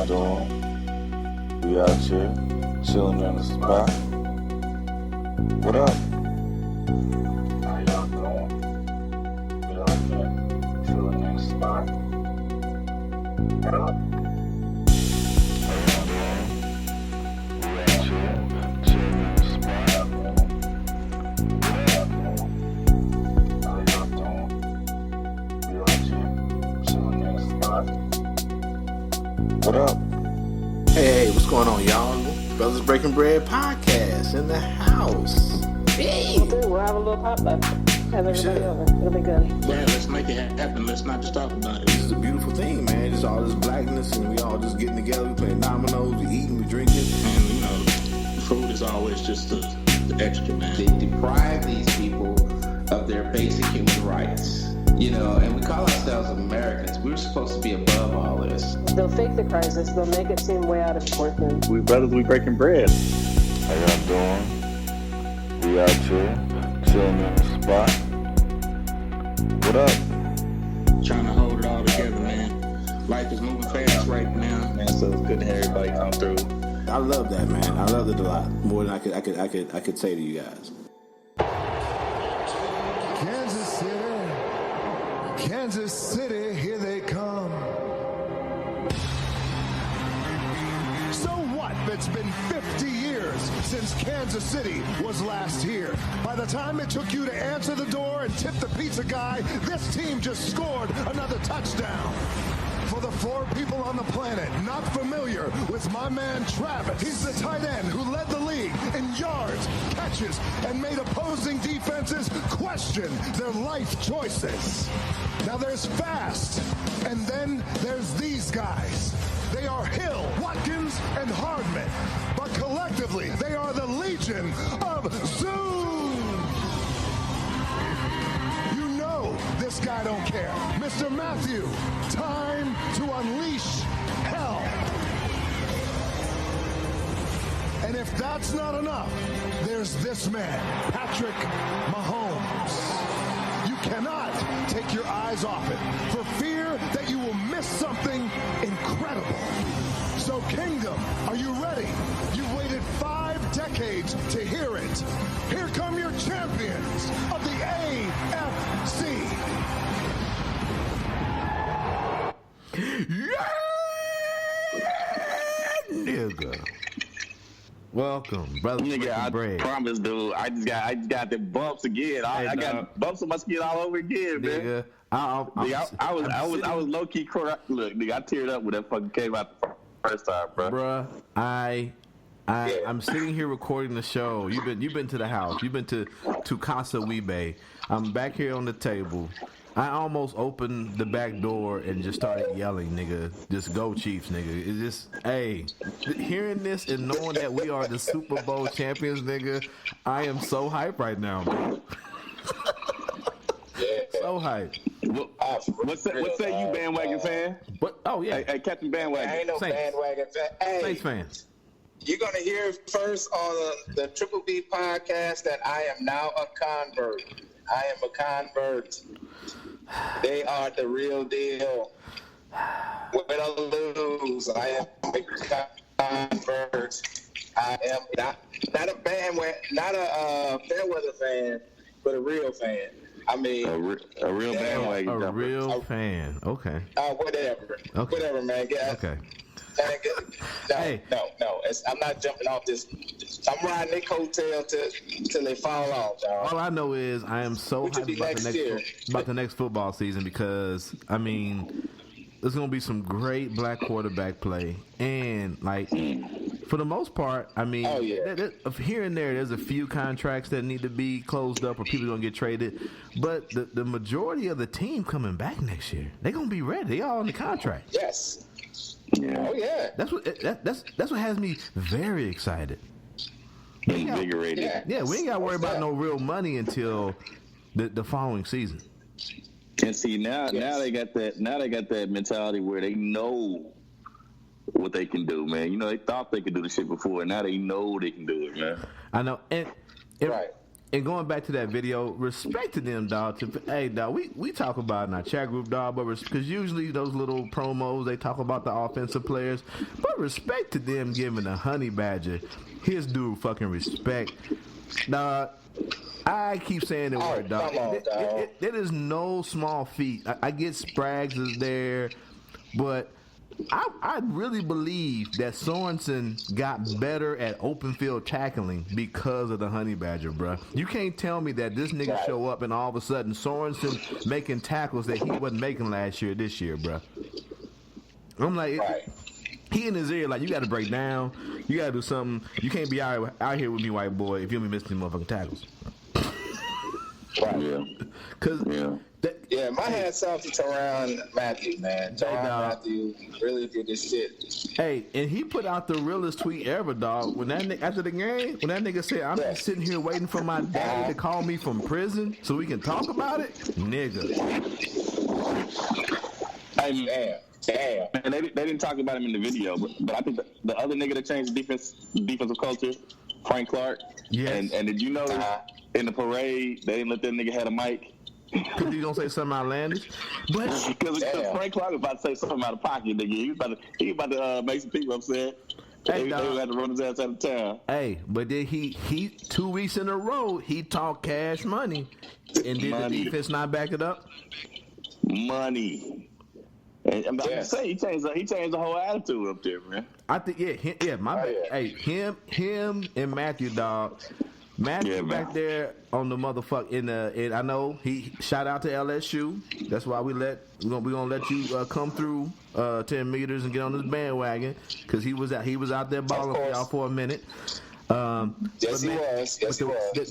doing? We out here, chilling in the spot. What up? How y'all doing? We out here, chilling in the spot. What up? How y'all doing? We out here, chilling in the spot. What up? How y'all doing? We out here, chilling in the spot. What up? Hey, what's going on, y'all? Brothers Breaking Bread podcast in the house. Hey. We'll have a little pop-up. Have everybody over. It'll be good. Yeah, let's make it happen. Let's not just talk about it. This is a beautiful thing, man. Just all this blackness, and we all just getting together. We playing dominoes, we eating, we drinking. And, you know, food is always just the extra, man. They deprive these people of their basic human rights. You know, and we call ourselves Americans. We're supposed to be above all this. They'll fake the crisis. They'll make it seem way out of proportion. We brothers, we breaking bread. How y'all doing? We out here, chilling in the spot. What up? Trying to hold it all together, man. Life is moving fast right now, Man, so it's good to have everybody come through. I love that, man. I love it a lot more than I could say to you guys. Kansas City, here they come. So what? It's been 50 years since Kansas City was last here. By the time it took you to answer the door and tip the pizza guy, this team just scored another touchdown. For the 4 people on the planet not familiar with my man Travis, he's the tight end who led the league in yards, catches, and made opposing defenses question their life choices. Now there's Fast, and then there's these guys. They are Hill, Watkins, and Hardman, but collectively they are the Legion of Zoom. This guy don't care. Mr. Matthew, time to unleash hell. And if that's not enough, there's this man, Patrick Mahomes. You cannot take your eyes off it for fear that you will miss something incredible. So Kingdom, are you ready? You've waited 5 decades to hear it. Here come your champions of the AFC. Yeah, nigga. Welcome, brother. Nigga, I bread. promise, dude. I just got the bumps again. I got bumps on my skin all over again, man. Nigga, I was low key crying. Look, nigga, I teared up when that fucking came out the first time, bro. Bruh, I'm sitting here recording the show. You've been to the house. You've been to Casa Webe. I'm back here on the table. I almost opened the back door and just started yelling, nigga. Just go Chiefs, nigga. It's just, hey, hearing this and knowing that we are the Super Bowl champions, nigga, I am so hyped right now, bro. So hyped. What say you, bandwagon fan? What? Oh, yeah. Hey, Captain Bandwagon. I ain't no Saints. bandwagon fan. Hey, Saints fans. you're going to hear it first on the Triple B podcast that I am now a convert. I am a convert. They are the real deal. Win or lose, I am a convert. I am not a bandwagon, not a Fairweather fan, but a real fan. I mean, a real bandwagon. A real fan. Okay. Whatever. Okay. Whatever, man. Yeah. Okay. No. I'm not jumping off this. I'm riding their coattail till they fall off, y'all. All I know is I am so hyped about the next football season because, I mean, there's going to be some great black quarterback play. And, like, for the most part, I mean, here and there, there's a few contracts that need to be closed up or people going to get traded. But the majority of the team coming back next year, they're going to be ready. They all on the contract. Yes. Yeah. Oh, yeah. That's what has me very excited. Invigorated. Yeah, we ain't got to worry about no real money until the following season. And see now they got that mentality where they know what they can do, man. You know, they thought they could do the shit before, and now they know they can do it, man. I know, and right. And going back to that video, respect to them, dog. Hey, dog, we talk about it in our chat group, dog, but because usually those little promos, they talk about the offensive players, but respect to them giving a honey badger his due fucking respect. Dog, I keep saying the word, dog. It is no small feat. I get Spraggs is there, but I really believe that Sorensen got better at open field tackling because of the honey badger, bro. You can't tell me that this nigga show up and all of a sudden Sorensen making tackles that he wasn't making last year, this year, bro. I'm like, he in his ear, like, you got to break down. You got to do something. You can't be out here with me, white boy, if you be missing these motherfucking tackles. Right. Yeah. Cause my hat's off to Tyrann Mathieu, man. Tyrann Mathieu really did this shit. Hey, and he put out the realest tweet ever, dog. When that after the game, when that nigga said, "I'm just sitting here waiting for my daddy to call me from prison so we can talk about it," nigga. Hey, damn. And they didn't talk about him in the video, but I think the other nigga that changed defensive culture, Frank Clark. Yes. And did you notice in the parade they didn't let that nigga have a mic? Because he's gonna say something outlandish, but because Frank Clark was about to say something out of pocket, nigga. He was about to make some people upset. They had to run his ass out of town. Hey, but then he 2 weeks in a row he talked cash money, and did the defense not back it up? Money. And I'm about to say he changed the whole attitude up there, man. I think him and Mathieu, dog. Mathieu back there on the motherfucker I know he shout out to LSU. That's why we gonna let you come through 10 meters and get on this bandwagon because he was out there balling for y'all for a minute. Yes, he was.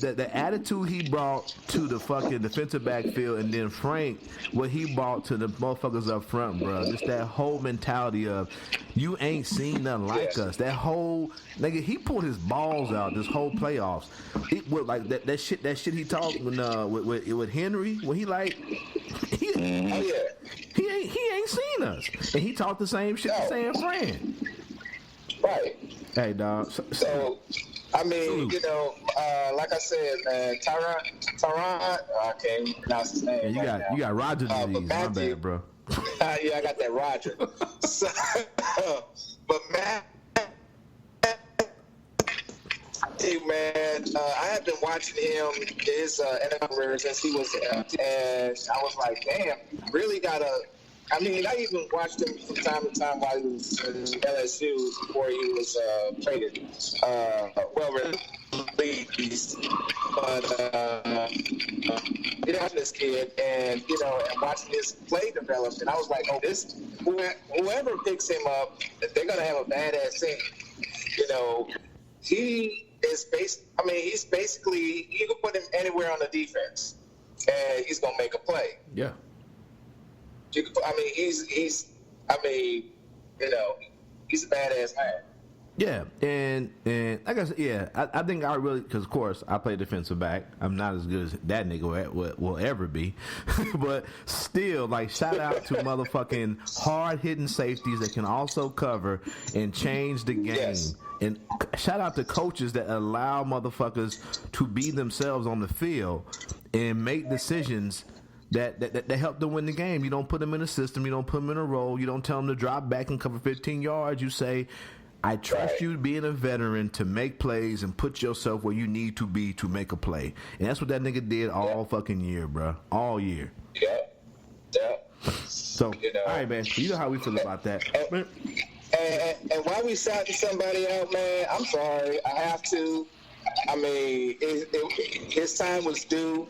The attitude he brought to the fucking defensive backfield, and then Frank, what he brought to the motherfuckers up front, bro. Just that whole mentality of you ain't seen nothing like us. That whole nigga, he pulled his balls out this whole playoffs. It was like that shit he talked with Henry when he like he ain't seen us, and he talked the same shit to San Fran. Right. Hey, dog. So, I mean, like I said, man, Tyrann, I can't pronounce his name. Yeah, you got Roger disease. My bad, bro. I got that Roger. So, but man, I have been watching him his NFL career since he was and I was like, damn, really gotta. I mean, I even watched him from time to time while he was in LSU before he was traded. Released. But watching this kid and watching his play develop, and I was like, oh, this whoever picks him up, they're gonna have a badass team. He is he's basically you can put him anywhere on the defense, and he's gonna make a play. Yeah. He's a badass man. Yeah, and like I said, I think I really, because of course I play defensive back. I'm not as good as that nigga will ever be, but still, like, shout out to motherfucking hard hitting safeties that can also cover and change the game. Yes. And shout out to coaches that allow motherfuckers to be themselves on the field and make decisions that help them win the game. You don't put them in a system. You don't put them in a role. You don't tell them to drop back and cover 15 yards. You say, I trust you being a veteran to make plays and put yourself where you need to be to make a play. And that's what that nigga did all fucking year, bro. All year. Yeah. So, all right, man. You know how we feel about that. And while we shouting somebody out, man, I'm sorry. I have to. I mean, his time was due,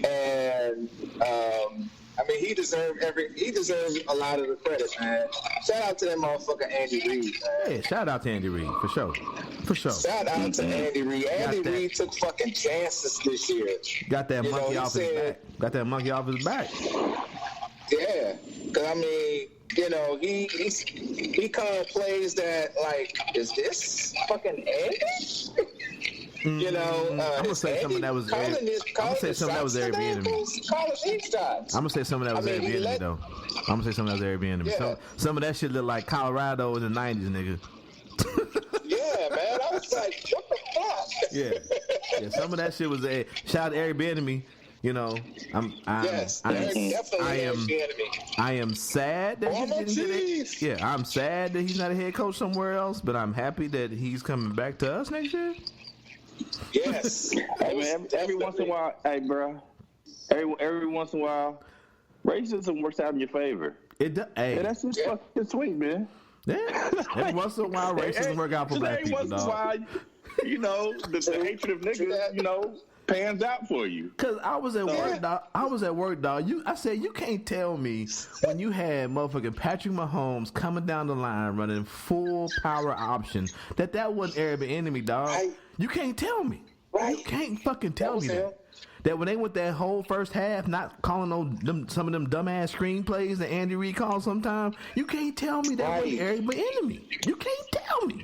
and he deserved a lot of the credit, man. Shout out to that motherfucker Andy Reid, man. Yeah, shout out to Andy Reid for sure. Shout out to Andy Reid. Andy Reid took fucking chances this year. Got that monkey off his back. Got that monkey off his back. Yeah, because I mean, he called plays that, like, is this fucking Andy? I'm gonna say something that was Airbnb though. I'm gonna say something that was Airbnb. Yeah. Some of that shit look like Colorado in the 90s, nigga. Yeah, man. I was like, what the fuck? Yeah. Yeah, some of that shit was a shout out to Erykah Badu. You know, I am sad that he didn't get it. Yeah, I'm sad that he's not a head coach somewhere else, but I'm happy that he's coming back to us next year. Yes. Hey, man, every once in a while, hey, bro. Every once in a while, racism works out in your favor. It does. Hey, that's just fucking sweet, man. Yeah. Every once in a while, racism work out for black people, dog. While, you know, the hatred of niggas, you know, pans out for you. Cause I was at work, dog. I said you can't tell me when you had motherfucking Patrick Mahomes coming down the line running full power option that wasn't Erykah Badu, dog. Right. You can't tell me. Right. You can't fucking tell me that. That when they went that whole first half, not calling some of them dumbass screenplays that Andy Reid calls sometimes, you can't tell me that was Erykah Badu. You can't tell me.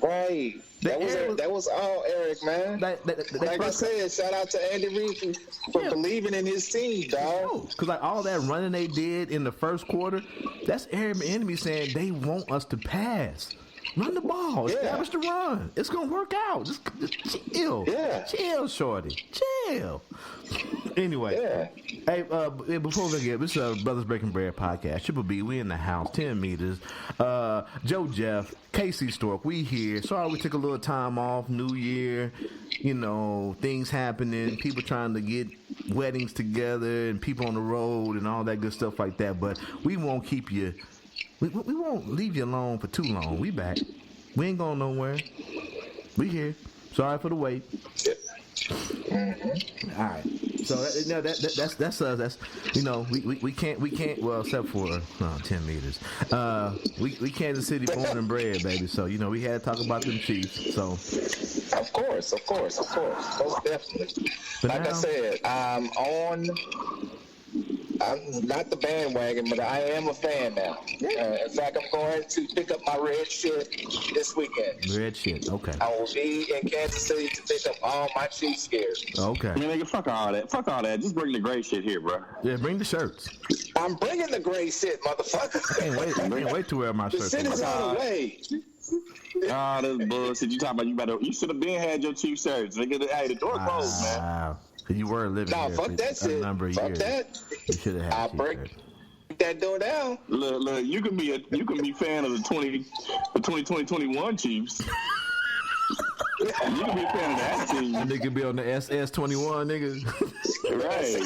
Right. That was all Eric, man. Like I said, shout out to Andy Reid for believing in his team, dog. Because like all that running they did in the first quarter, that's Erykah Badu saying they want us to pass. Run the ball. Establish the run. It's going to work out. Just chill. Yeah. Chill, shorty. Chill. Anyway. Hey, before we get this is Brothers Breaking Bread podcast. Triple B, we in the house. 10 meters. Joe Jeff, Casey Stork, we here. Sorry we took a little time off. New Year. You know, things happening. People trying to get weddings together and people on the road and all that good stuff like that. But we won't keep you... We won't leave you alone for too long. We back. We ain't going nowhere. We here. Sorry for the wait. All right. So that's us. That's we can't. Well, except for 10 meters. We Kansas City born and bred, baby. So we had to talk about them Chiefs. So of course, most definitely. But like I said, I'm not the bandwagon, but I am a fan now. In fact, I'm going to pick up my red shit this weekend. Red shit, okay. I will be in Kansas City to pick up all my Chiefs gear. Okay. I mean, nigga, fuck all that. Just bring the gray shit here, bro. Yeah, bring the shirts. I'm bringing the gray shit, motherfucker. I can't wait to wear my shirts. The shit is on the way. This bullshit. You should have been had your Chiefs shirts. Nigga, hey, the door closed, man. You were living here fuck that for a number of years. That. You should have had. I'll break that door down. Look, you can be fan of the 2021 Chiefs. You can be a fan of that team. And they could be on the SS21, nigga. Right.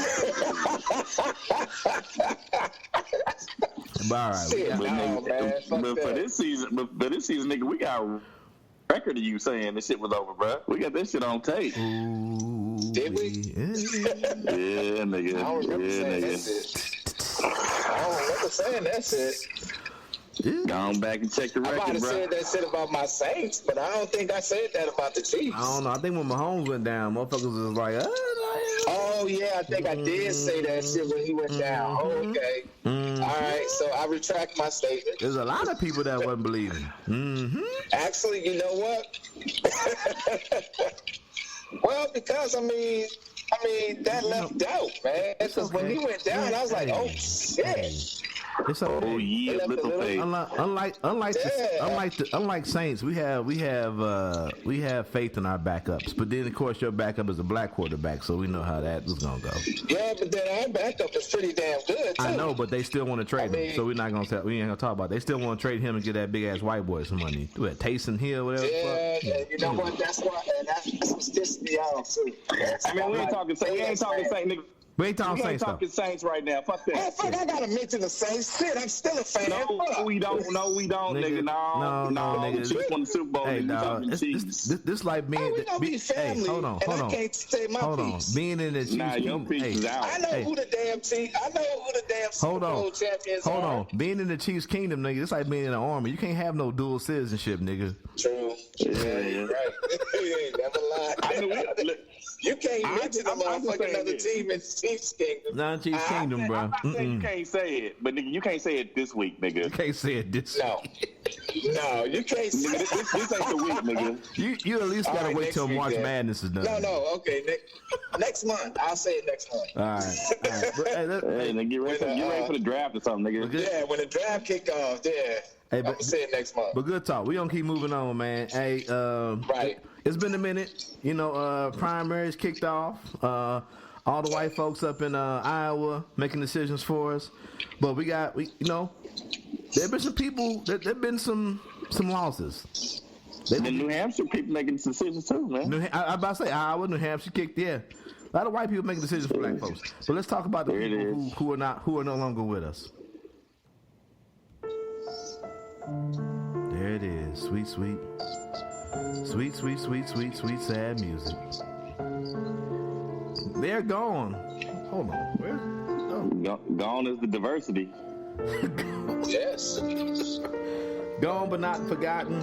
But all right. But for this season, nigga, we got a record of you saying this shit was over, bro. We got this shit on tape. Ooh, did we? Yeah, nigga. I don't remember saying that shit. I don't remember saying that shit. Go on back and check the record, bro. I might have said that shit about my Saints, but I don't think I said that about the Chiefs. I don't know. I think when Mahomes went down, motherfuckers was like, oh, yeah, I think I did say that shit when he went down. Oh, okay. All right, so I retract my statement. There's a lot of people that wasn't believing. Actually, you know what? Well, because, I mean, that left doubt, man. Because when he went down, I was like, oh, shit. It's okay. Oh yeah, little faith. Unlike Saints, we have faith in our backups. But then of course your backup is a black quarterback, so we know how that was gonna go. Yeah, but then our backup is pretty damn good too. I know, but they still want to trade him, so we ain't gonna talk about it. They still want to trade him and get that big ass white boy some money. What, Taysom Hill, whatever. Yeah, you know what? That's why, and that's what's pissing me off too. I mean, we ain't talking Saints, nigga. We ain't talking Saints right now. Fuck that. Oh, fuck, I gotta mention the Saints. Shit, I'm still a fan. No, we don't, nigga. No, nigga. The Chiefs won the Super Bowl. Hey, dog. This like being. Hey, hold on. I can't say my piece. Being in the Chiefs. Nah, your piece is out. I know who the damn Super Bowl champions are. Hold on. Being in the Chiefs kingdom, nigga, it's like being in the army. You can't have no dual citizenship, nigga. True. Yeah, right. You ain't never lied. I know. You can't mention a motherfucking other team in Chiefs Kingdom. Not Chiefs Kingdom, bro. I say you can't say it, but nigga, you can't say it this week, nigga. You can't say it this week. No, you can't say it. This ain't the week, nigga. You at least gotta wait till March Madness is done. No, okay. Next month. I'll say it next month. All right. Hey, nigga, get ready for the draft or something, nigga. Yeah, when the draft kick off, I'm gonna say it next month. But good talk. We gonna keep moving on, man. Hey, right. it's been a minute. You know, primaries kicked off. All the white folks up in Iowa making decisions for us. But there have been some people. There've been some losses. The New Hampshire people making decisions too, man. I about to say Iowa, New Hampshire kicked. Yeah, a lot of white people making decisions for black folks. But let's talk about the people who are no longer with us. There it is, sweet, sad music. They're gone. Hold on, where? Oh. Gone is the diversity. Yes. Gone but not forgotten.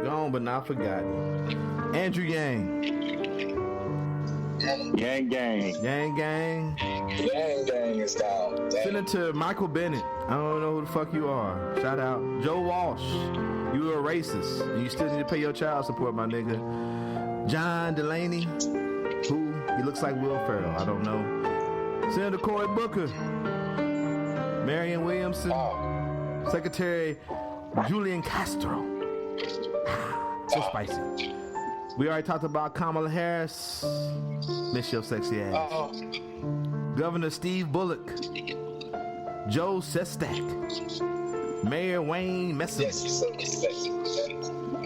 Gone but not forgotten. Andrew Yang. Yang gang. Yang gang. Yang gang is down. Dang. Senator Michael Bennett. I don't know who the fuck you are. Shout out. Joe Walsh. You a racist. You still need to pay your child support, my nigga. John Delaney. Who? He looks like Will Ferrell. I don't know. Senator Cory Booker. Marianne Williamson. Secretary Julian Castro. So spicy. We already talked about Kamala Harris. Miss your sexy ass. Governor Steve Bullock. Joe Sestak. Mayor Wayne Messam. Yes, you so sexy.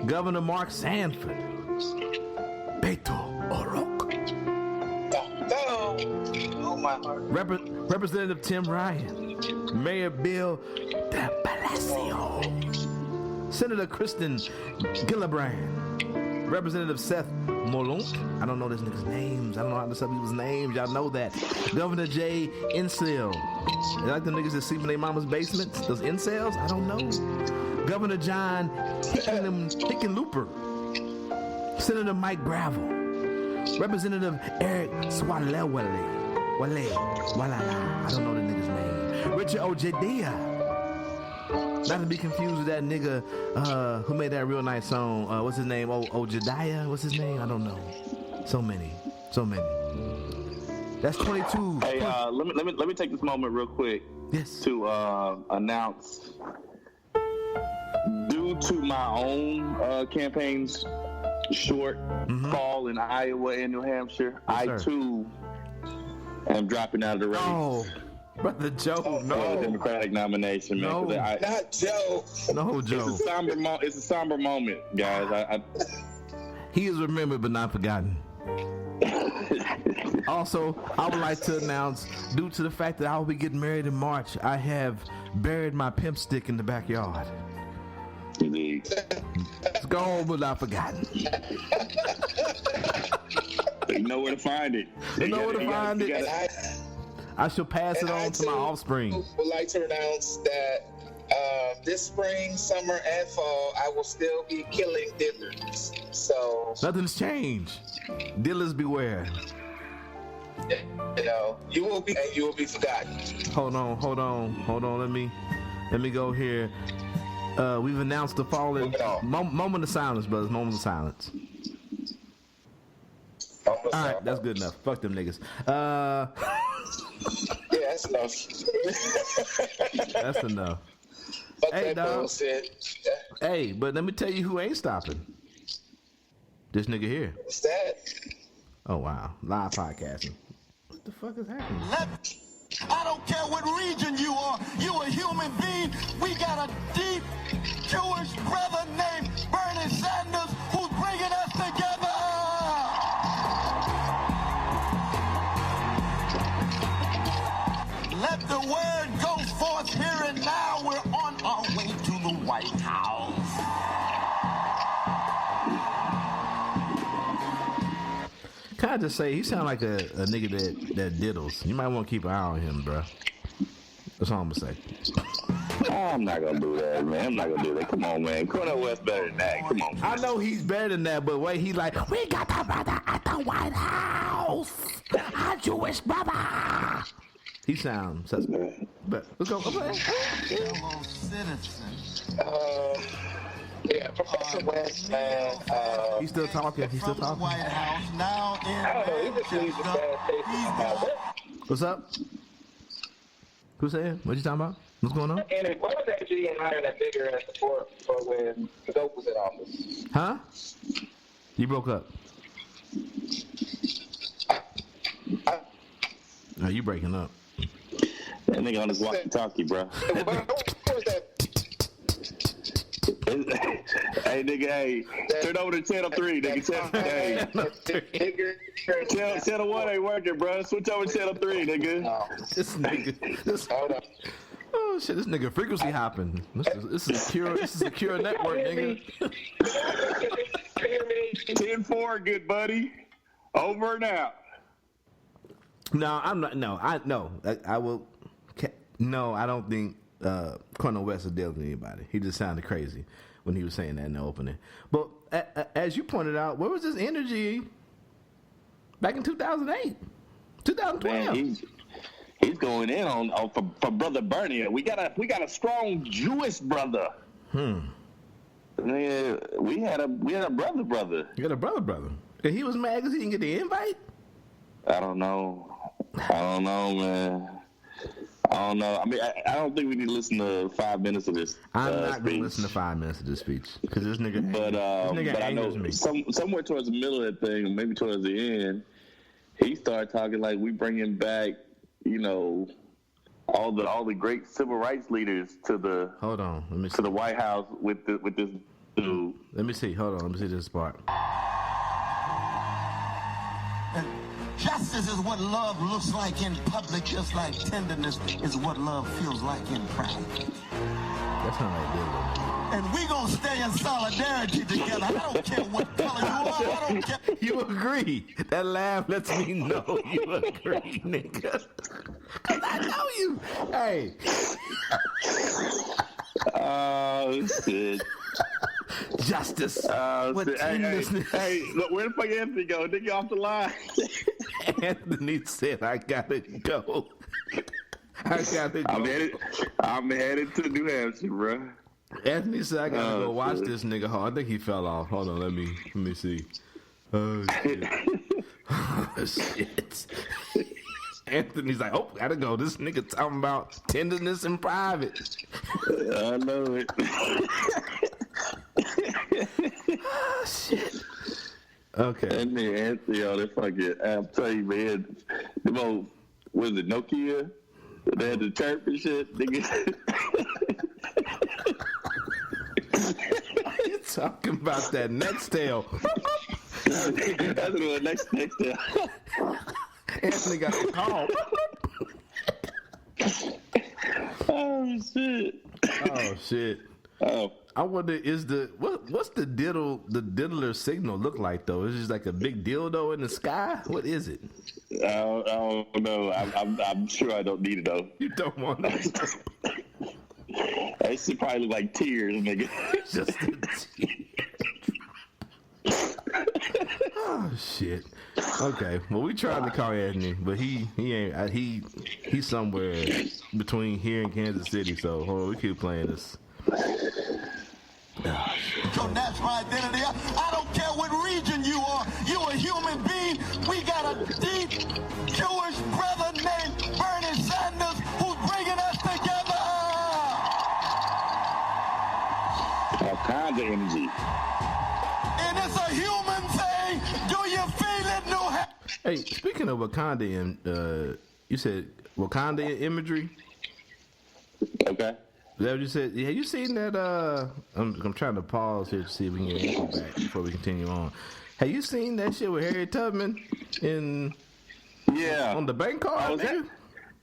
Governor Mark Sanford. Beto O'Rourke. Oh my heart. Representative Tim Ryan. Mayor Bill de Palacio. Senator Kristen Gillibrand. Representative Seth Molonk. I don't know this nigga's names. I don't know how to say people's names. Y'all know that. Governor Jay Electronica. They like the niggas that sleep in their mama's basements? Those incels? I don't know. Governor John Hickenlooper. Senator Mike Gravel. Representative Eric Swalewale. I don't know the nigga's name. Richard Ojediah. Not to be confused with that nigga who made that real nice song. What's his name? Ojediah? What's his name? I don't know. So many. That's 22. Hey, let me take this moment real quick. Yes. To announce, due to my own campaign's short fall in Iowa and New Hampshire, yes, too am dropping out of the race. Oh. Brother Joe, no. The Democratic nomination, man. No. Not Joe. No, Joe. It's a somber moment, guys. He is remembered but not forgotten. Also, I would like to announce, due to the fact that I will be getting married in March, I have buried my pimp stick in the backyard. Indeed. It's gone but not forgotten. You know where to find it. I shall pass it on to my offspring. I would like to announce that this spring, summer, and fall, I will still be killing dealers. So nothing's changed. Dealers beware. You know, you will be forgotten. Hold on. Let me go here. We've announced the fallen. Moment of silence, brothers. Moment of silence. All right, that's good enough. Fuck them niggas. Yeah, that's enough. That's enough. Fuck hey, that dog. bullshit. Hey, but let me tell you who ain't stopping. This nigga here. What's that? Oh, wow. Live podcasting. What the fuck is happening? I don't care what region you are. You a human being. We got a deep Jewish brother named Bernie Sanders who's bringing us together. Let the word go forth here and now. We're on our way to the White House. Can I just say, he sound like a nigga that diddles. You might want to keep an eye on him, bro. That's all I'm going to say. I'm not going to do that, man. I'm not going to do that. Come on, man. Cornel West better than that. Come on, man. I know he's better than that, but wait, he like, we got the brother at the White House. Our Jewish brother. He sounds suspect. But let's go. Fellow citizen. Yeah, Professor West, man. He's still talking. From the White House, now in I don't know. He just leaves a bad taste in my mouth. What's up? Who's saying? What you talking about? What's going on? And what was that G and hiring that bigger as for when the GOAT was in office? Huh? You broke up. No, you breaking up. That nigga on his walkie-talkie, bro. What was that? Hey, nigga, hey. Turn over to channel 3, nigga. Channel 1 ain't working, bro. Switch over to channel 3, nigga. This nigga. Hold up. Oh, shit, this nigga frequency hopping. This is secure network, nigga. 10-4, good buddy. Over and out. No, I'm not. No, I will. No, I don't think Cornel West is dealing with anybody. He just sounded crazy when he was saying that in the opening. But as you pointed out, where was this energy back in 2008, 2012? Man, he's going in on for brother Bernie. We got a strong Jewish brother. Man, we had a brother. You got a brother. And he was mad because he didn't get the invite. I don't know, man. I don't know. I mean, I don't think we need to listen to 5 minutes of this. I'm not going to listen to 5 minutes of this speech because this nigga. But I know me. Somewhere towards the middle of that thing, maybe towards the end, he started talking like we bringing back, all the great civil rights leaders to the. Hold on, let me see. To the White House with this dude. Let me see. Hold on, let me see this part. Justice is what love looks like in public, just like tenderness is what love feels like in private. That's not like Dildo. And we gonna stay in solidarity together. I don't care what color you are. I don't care. You agree? That laugh lets me know you agree, nigga. Cause I know you. Hey. Oh shit. Justice. Hey, look, where the fuck Anthony go? Nigga off the line. Anthony said, I gotta go. I'm headed to New Hampshire, bro. Anthony said, I gotta go watch this nigga. I think he fell off. Hold on, let me see. Oh, shit. Oh, shit. Anthony's like, oh, gotta go. This nigga talking about tenderness in private. I know it. Oh, shit. Okay. And then Anthony, that fucking, I'm telling you, man, was it Nokia? They had the chirp and shit, nigga. You talking about that Nextel? That's what Nextel. Anthony got a call. Oh shit. Oh. I wonder, what's the diddler signal look like though? Is it just like a big dildo in the sky? What is it? I don't know. I'm sure I don't need it though. You don't want it. That shit probably look like tears, nigga. Just a tear. Oh shit. Okay. Well, we tried to call Anthony, but he ain't. He's somewhere between here and Kansas City. So hold on, we keep playing this. Your natural identity. I don't care what region you are. You a human being. We got a deep Jewish brother named Bernie Sanders who's bringing us together. All kinds of energy. And it's a human thing. Do you feel it, New Hampshire? Hey, speaking of Wakanda, you said Wakanda imagery. Okay. Is that what you said? Have you seen that? I'm trying to pause here to see if we can get info back before we continue on. Have you seen that shit with Harriet Tubman on the bank card?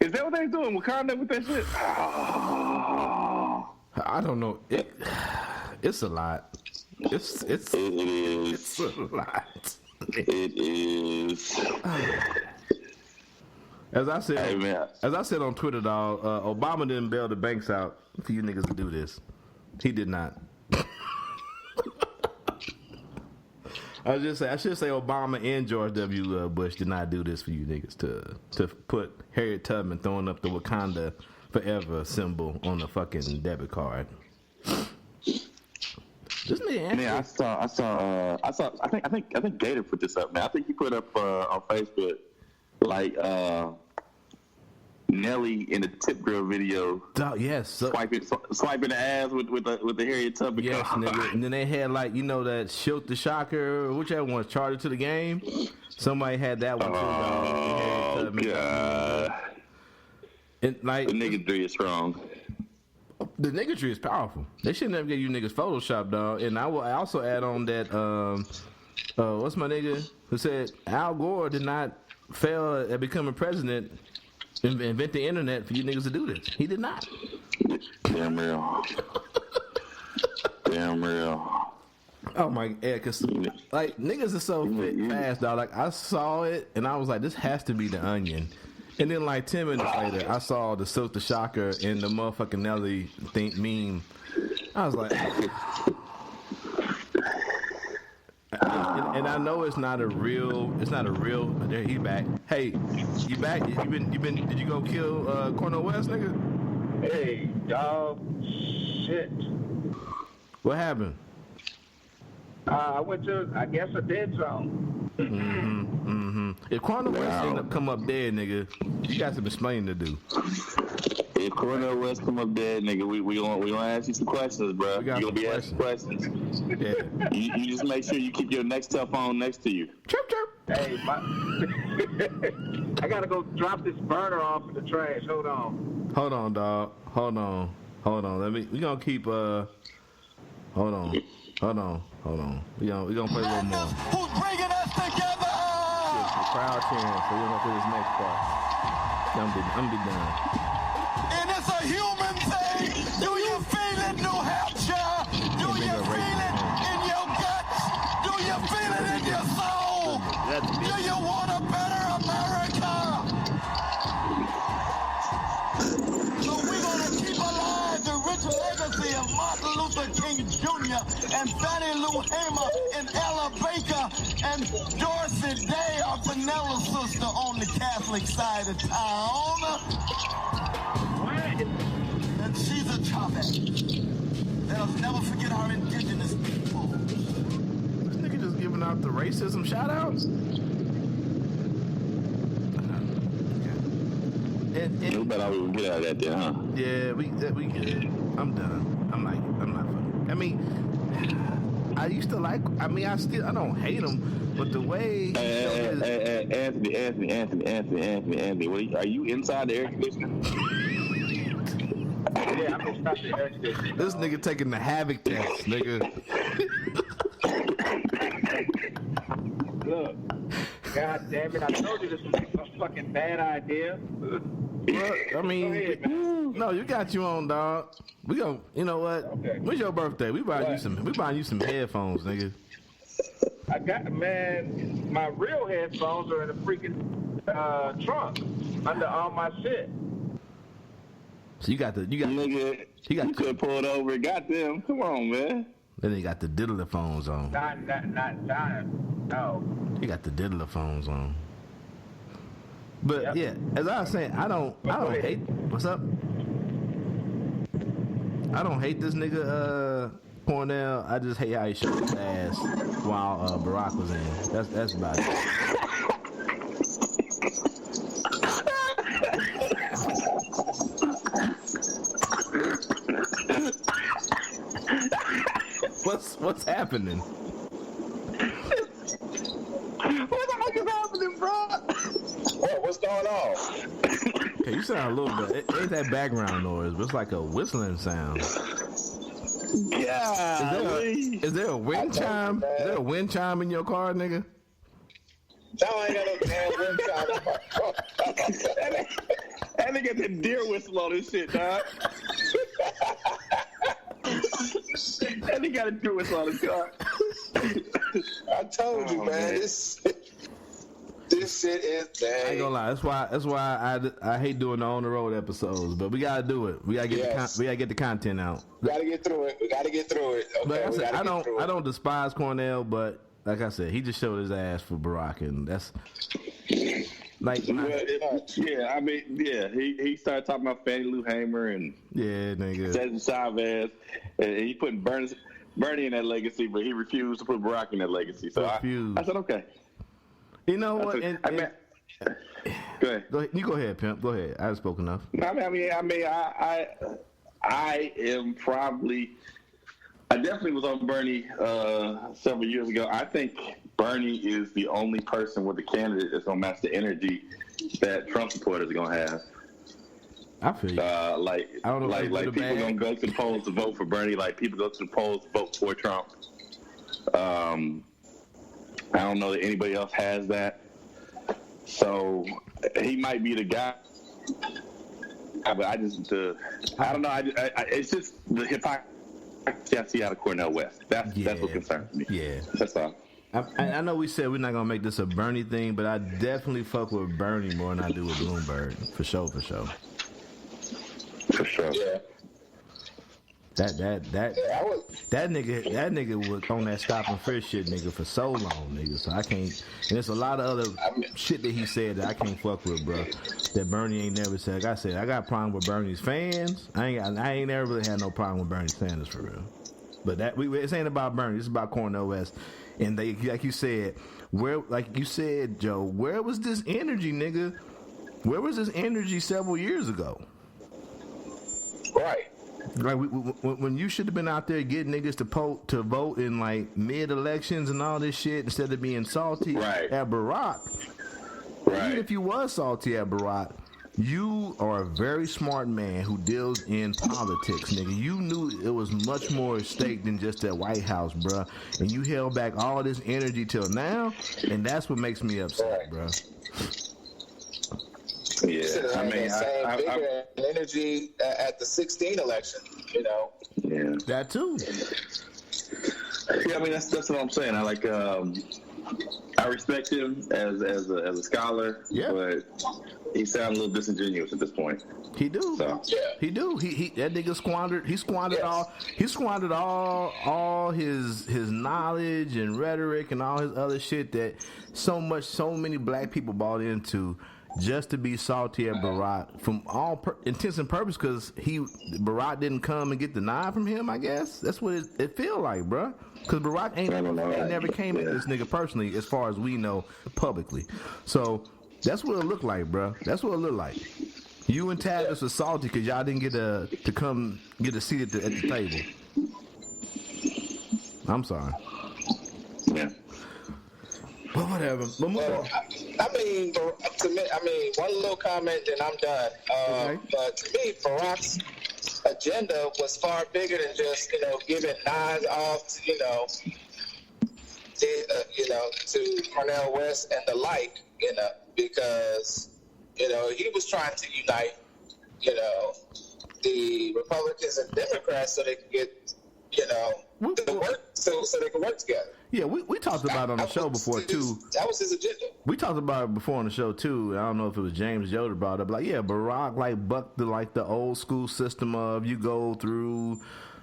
Is that what they doing? Wakanda with that shit? Oh. I don't know. It's a lot. It's a lot. It is. As I said on Twitter, dog, Obama didn't bail the banks out for you niggas to do this. He did not. I should say Obama and George W. Bush did not do this for you niggas to put Harriet Tubman throwing up the Wakanda Forever symbol on the fucking debit card. This nigga, man, I saw. I think Gator put this up, man. I think he put up on Facebook like Nelly in the Tip Girl video. Yes, swiping the ass with the Harriet Tubman. Yes, nigga. And then they had that Shoot the Shocker, whichever one, Charge It to the Game. Somebody had that one too. Oh God! And the niggatry is strong. The niggatry is powerful. They should never give you niggas Photoshop, dog. And I will also add on that. What's my nigga who said Al Gore did not fail at becoming president? Invent the internet for you niggas to do this. He did not. Damn real. Damn real. Oh my god, cause niggas are so fast, dog. Like I saw it and I was like, this has to be The Onion. And then 10 minutes later, I saw the Silk the Shocker and the motherfucking Nelly meme. I was like, and I know it's not a real. There, he back. Hey, you back? You been? Did you go kill Cornel West, nigga? Hey, dog. Shit. What happened? I went to, I guess, a dead zone. If Cornel West come up dead, nigga, you got some explaining to do. If Cornel West come up dead, nigga, we gonna ask you some questions, bro. You gonna be asking questions. Yeah. You just make sure you keep your Nextel phone next to you. Chirp chirp. Hey, I gotta go drop this burner off in the trash. Hold on. Hold on, dog. Hold on. We gonna keep Hold on. We gonna play a little more. Who's bringing us together? The crowd cheering, so we're gonna play this next part. I'm gonna be done. And it's a human thing. Do you feel it, New Hampshire? Do you feel it in your guts? Do you feel it in your soul? Do you want a better America? So we're gonna keep alive the rich legacy of Martin Luther King Jr. and Fannie Lou Hamer and Ella Baker and Dorothy Day, our vanilla sister on the Catholic side of town. And she's a Chavez. Let us never forget our indigenous people. This nigga just giving out the racism shout outs. You better we get out of that there, huh? Yeah, we good. I'm done. I'm not fucking. I mean, I used to like. I mean, I don't hate him, but the way. Anthony. What are you inside the air conditioner? Yeah, I'm inside the air conditioner. This nigga taking the havoc test, nigga. Look, god damn it! I told you this was a fucking bad idea. Well, I mean, no, you got you on, dog. We go. You know what? Okay. When's your birthday? We buying you some headphones, nigga. I got, man, my real headphones are in the freaking trunk under all my shit. So you nigga, you could pull it over and got them. Come on, man. Then they got the diddler phones on. Not time. No. You got the diddler phones on. But yeah, as I was saying, I don't hate. What's up? I don't hate this nigga Cornell. I just hate how he showed his ass while Barack was in. That's about it. What's happening? What the fuck is happening, bro? What's going on? Okay, you sound a little bit. It ain't that background noise, but it's like a whistling sound. Yeah. Is there a wind chime? Is there a wind chime in your car, nigga? No, I ain't got no damn wind chime in my car. That nigga got the deer whistle on this shit, dog. That nigga got a deer whistle on his car. I told you, man. This shit is dang. I ain't gonna lie. That's why I hate doing the on the road episodes, but we gotta do it. We gotta get the content out. We gotta get through it. Okay, like I said, I don't despise Cornell, but like I said, he just showed his ass for Barack, and that's like he started talking about Fannie Lou Hamer and nigga Chavez, and he put Bernie in that legacy, but he refused to put Barack in that legacy. So I said okay. You know what? Go ahead. Go ahead. You go ahead, pimp. Go ahead. I've spoken enough. I am probably. I definitely was on Bernie several years ago. I think Bernie is the only person with a candidate that's gonna match the energy that Trump supporters are gonna have. I feel you. Like people gonna go to the polls to vote for Bernie. Like people go to the polls to vote for Trump. I don't know that anybody else has that. So he might be the guy. But I don't know. It's just the hypocrisy I see out of Cornel West. That's what concerns me. Yeah. That's all. I know we said we're not gonna make this a Bernie thing, but I definitely fuck with Bernie more than I do with Bloomberg. For sure. For sure. Yeah. That nigga was on that stop and frisk shit, nigga, for so long, nigga. So I can't. And there's a lot of other shit that he said that I can't fuck with, bro. That Bernie ain't never said. Like I said, I got a problem with Bernie's fans. I ain't never really had no problem with Bernie Sanders for real. But this ain't about Bernie. It's about Cornel West. And they, like you said, Joe, where was this energy, nigga? Where was this energy several years ago? Right. Like when you should have been out there getting niggas to vote in like mid-elections and all this shit instead of being salty at Barack. Right. Even if you was salty at Barack, you are a very smart man who deals in politics, nigga. You knew it was much more at stake than just that White House, bruh. And you held back all this energy till now, and that's what makes me upset, bruh. Yeah, I mean, bigger energy at the 2016 election, you know. Yeah, that too. Yeah, I mean that's what I'm saying. I respect him as a scholar, but he sounds a little disingenuous at this point. He do. So. Yeah. He do. He that nigga squandered all his knowledge and rhetoric and all his other shit that so many black people bought into. Just to be salty at Barack from all intents and purposes, because Barack didn't come and get the nod from him. I guess that's what it feel like, bruh. Because Barack ain't never came at this nigga personally, as far as we know publicly. So that's what it looked like, bruh. That's what it looked like. You and Tavis was salty because y'all didn't get to come get a seat at the table. I'm sorry. Yeah. But whatever. I mean, one little comment, then I'm done. But to me, Barack's agenda was far bigger than just, giving nods off, to Cornel West and the like, because, he was trying to unite, the Republicans and Democrats so they could get, so they can work together. Yeah, we talked about it on the show before, too. That was his agenda. We talked about it before on the show, too. I don't know if it was James Joe that brought it up. Like, yeah, Barack, bucked the old school system of you go through,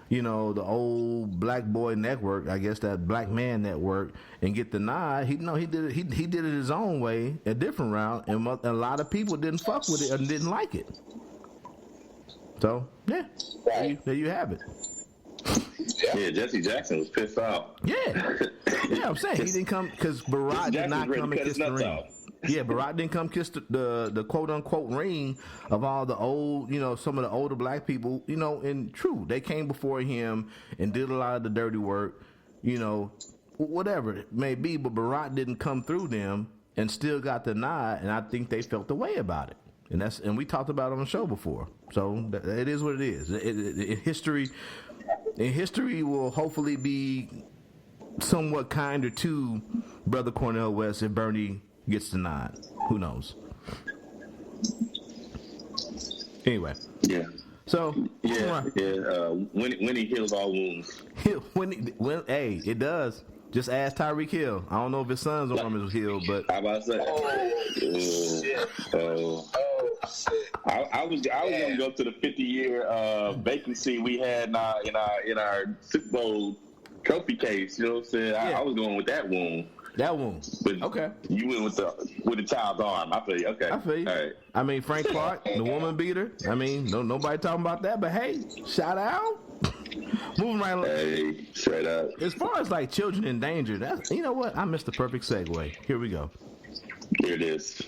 the old black boy network, I guess that black man network, and get the nod. He did it. He did it his own way, a different route, and a lot of people didn't fuck with it and didn't like it. So, yeah, there you have it. Yeah, Jesse Jackson was pissed off. Yeah, I'm saying he didn't come because Barack did not come and kiss the ring. Yeah, Barack didn't come kiss the quote unquote ring of all the old, some of the older black people, and true, they came before him and did a lot of the dirty work, whatever it may be, but Barack didn't come through them and still got the nod, and I think they felt the way about it. And we talked about it on the show before. So it is what it is. History will hopefully be somewhat kinder to Brother Cornel West if Bernie gets the nod. Who knows? Anyway. Yeah. So. Yeah. When he heals all wounds. Hey, it does. Just ask Tyreek Hill. I don't know if his son's arm is healed, but how about that? I was gonna go to the 50-year vacancy we had in our Super Bowl trophy case. You know what I'm saying? I was going with that wound. That wound. But okay. You went with the child's arm. I feel you. Okay. I feel you. All right. I mean, Frank Clark, the woman beater. I mean, nobody talking about that, but hey, shout out. Moving right along. Hey, straight up. As far as children in danger, you know what? I missed the perfect segue. Here we go. Here it is.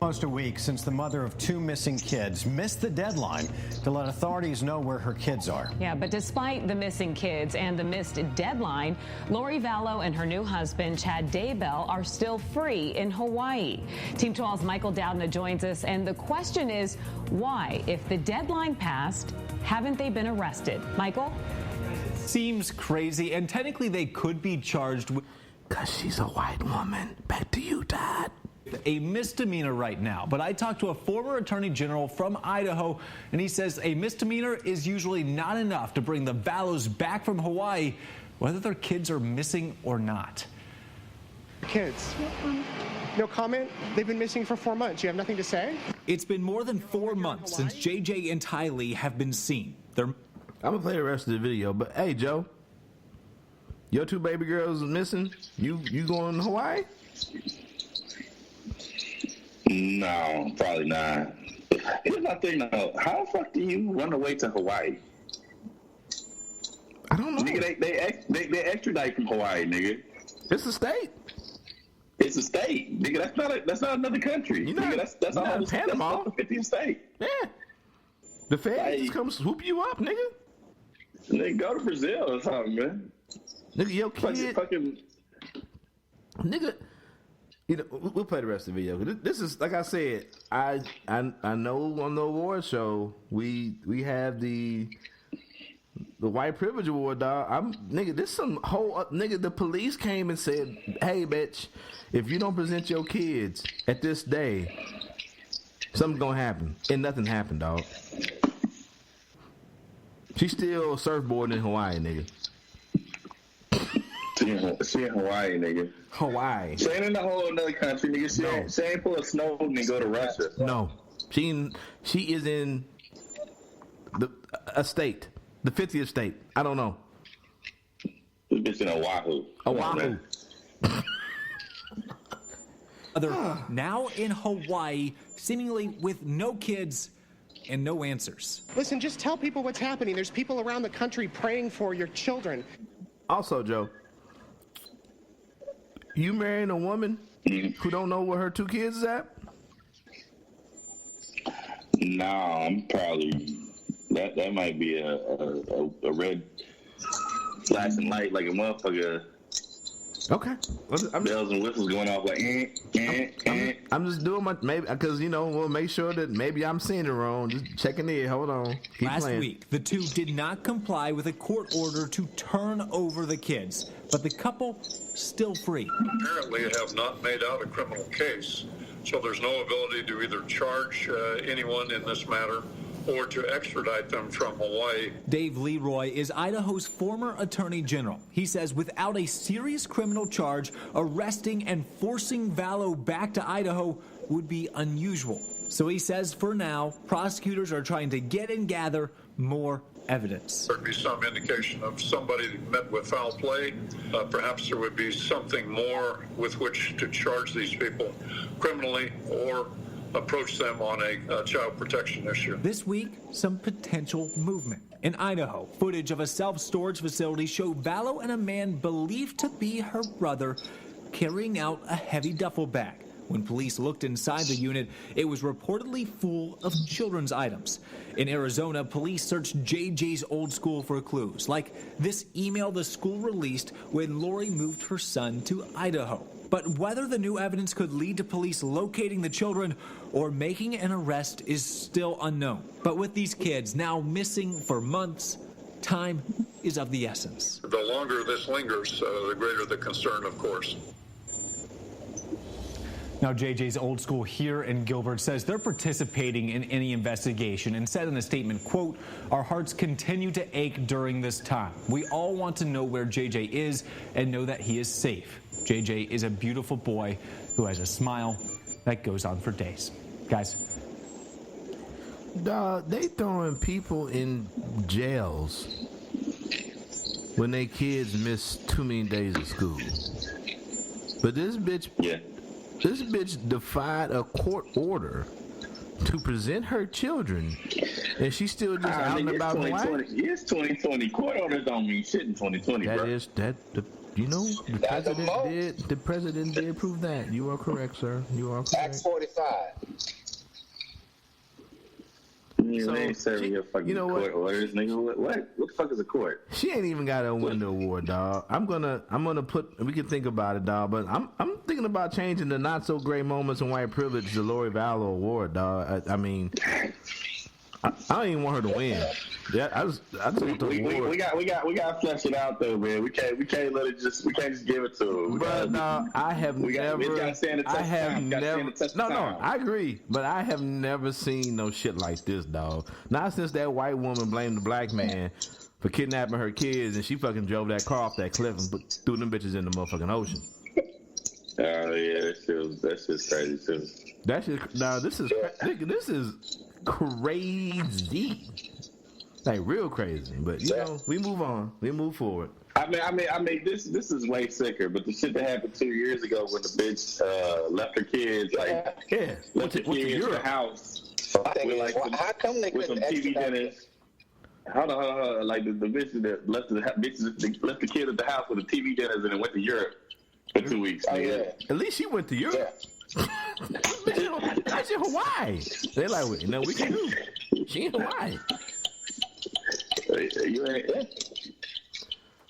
Almost a week since the mother of 2 missing kids missed the deadline to let authorities know where her kids are. Yeah, but despite the missing kids and the missed deadline, Lori Vallow and her new husband, Chad Daybell, are still free in Hawaii. Team 12's Michael Doudna joins us, and the question is, why, if the deadline passed, haven't they been arrested? Michael? Seems crazy, and technically they could be charged with... Because she's a white woman. Back to you, Dad. A misdemeanor right now, but I talked to a former attorney general from Idaho, and he says a misdemeanor is usually not enough to bring the Vallows back from Hawaii, whether their kids are missing or not. Kids. No comment? They've been missing for 4 months. You have nothing to say? It's been more than 4 months since JJ and Tylee have been seen. I'm gonna play the rest of the video, but hey, Joe, your 2 baby girls are missing. You going to Hawaii? No, probably not. Here's my thing though. How the fuck do you run away to Hawaii? I don't know. Nigga, they extradite from Hawaii, nigga. It's a state. It's a state, nigga. That's not another country. Nigga, that's all the Panama. That's the 50th state. Yeah. The feds just come swoop you up, nigga. Nigga, go to Brazil or something, man. Nigga, your kid. Fucking. Nigga. You know, we'll play the rest of the video. This is, like I said, I know on the award show we have the white privilege award, dog. Nigga, this some whole nigga. The police came and said, "Hey, bitch, if you don't present your kids at this day, something's gonna happen," and nothing happened, dog. She's still surfboarding in Hawaii, nigga. She in Hawaii, nigga. Hawaii. She ain't in a whole other country, nigga. She ain't pull a Snowden and go to Russia. No. She is in a state. The 50th state. I don't know. This bitch in Oahu. Oahu. Now in Hawaii, seemingly with no kids and no answers. Listen, just tell people what's happening. There's people around the country praying for your children. Also, Joe, you marrying a woman who don't know where her 2 kids is at? No, I'm probably that might be a red flashing light like a motherfucker. Okay. Bells and whistles going off like I'm just doing my maybe because we'll make sure that maybe I'm seeing it wrong. Just checking in. Hold on. Keep Last playing. week, the 2 did not comply with a court order to turn over the kids, but the couple still free. Apparently have not made out a criminal case, so there's no ability to either charge anyone in this matter or to extradite them from Hawaii. Dave Leroy is Idaho's former attorney general. He says without a serious criminal charge, arresting and forcing Vallow back to Idaho would be unusual. So he says for now, prosecutors are trying to get and gather more evidence. There'd be some indication of somebody met with foul play. Perhaps there would be something more with which to charge these people criminally or approach them on a child protection issue. This week, some potential movement. In Idaho, footage of a self-storage facility showed Vallow and a man believed to be her brother carrying out a heavy duffel bag. When police looked inside the unit, it was reportedly full of children's items. In Arizona, police searched JJ's old school for clues, like this email the school released when Lori moved her son to Idaho. But whether the new evidence could lead to police locating the children or making an arrest is still unknown. But with these kids now missing for months, time is of the essence. The longer this lingers, the greater the concern, of course. Now, JJ's old school here in Gilbert says they're participating in any investigation and said in a statement, quote, "Our hearts continue to ache during this time. We all want to know where JJ is and know that he is safe. JJ is a beautiful boy who has a smile that goes on for days." Guys. Dog, they throwing people in jails when their kids miss too many days of school. But this bitch... Yeah. This bitch defied a court order to present her children, and she's still just out and about Hawaii. It's 2020. Court orders don't mean shit in 2020, bro. You know, the president did prove that. You are correct, sir. You are correct. Acts 45. They ain't serving your fucking court orders, nigga. What the fuck is a court? She ain't even got to win the award, dog. I'm gonna put. We can think about it, dog. But I'm thinking about changing the not so great moments in white privilege to Lori Vallow award, dog. I mean, I don't even want her to win. Yeah, I just want the award. We got to flesh it out though, man. We can't let it just. We can't just give it to her. But no, I have never. I agree, but I have never seen no shit like this, dog. Not since that white woman blamed the black man for kidnapping her kids, and she fucking drove that car off that cliff and threw them bitches in the motherfucking ocean. Oh yeah, that's just crazy too. That's just this is crazy. Like real crazy, but you know, we move on. We move forward. I mean, this is way sicker. But the shit that happened 2 years ago when the bitch left her kids, left her kids in the house, How come they with some TV dinners? Hold on. Like the bitch that left the kid at the house with the TV dinners and then went to Europe for 2 weeks. Oh, yeah. At least she went to Europe. That's in Hawaii. They like, we can do. She in Hawaii.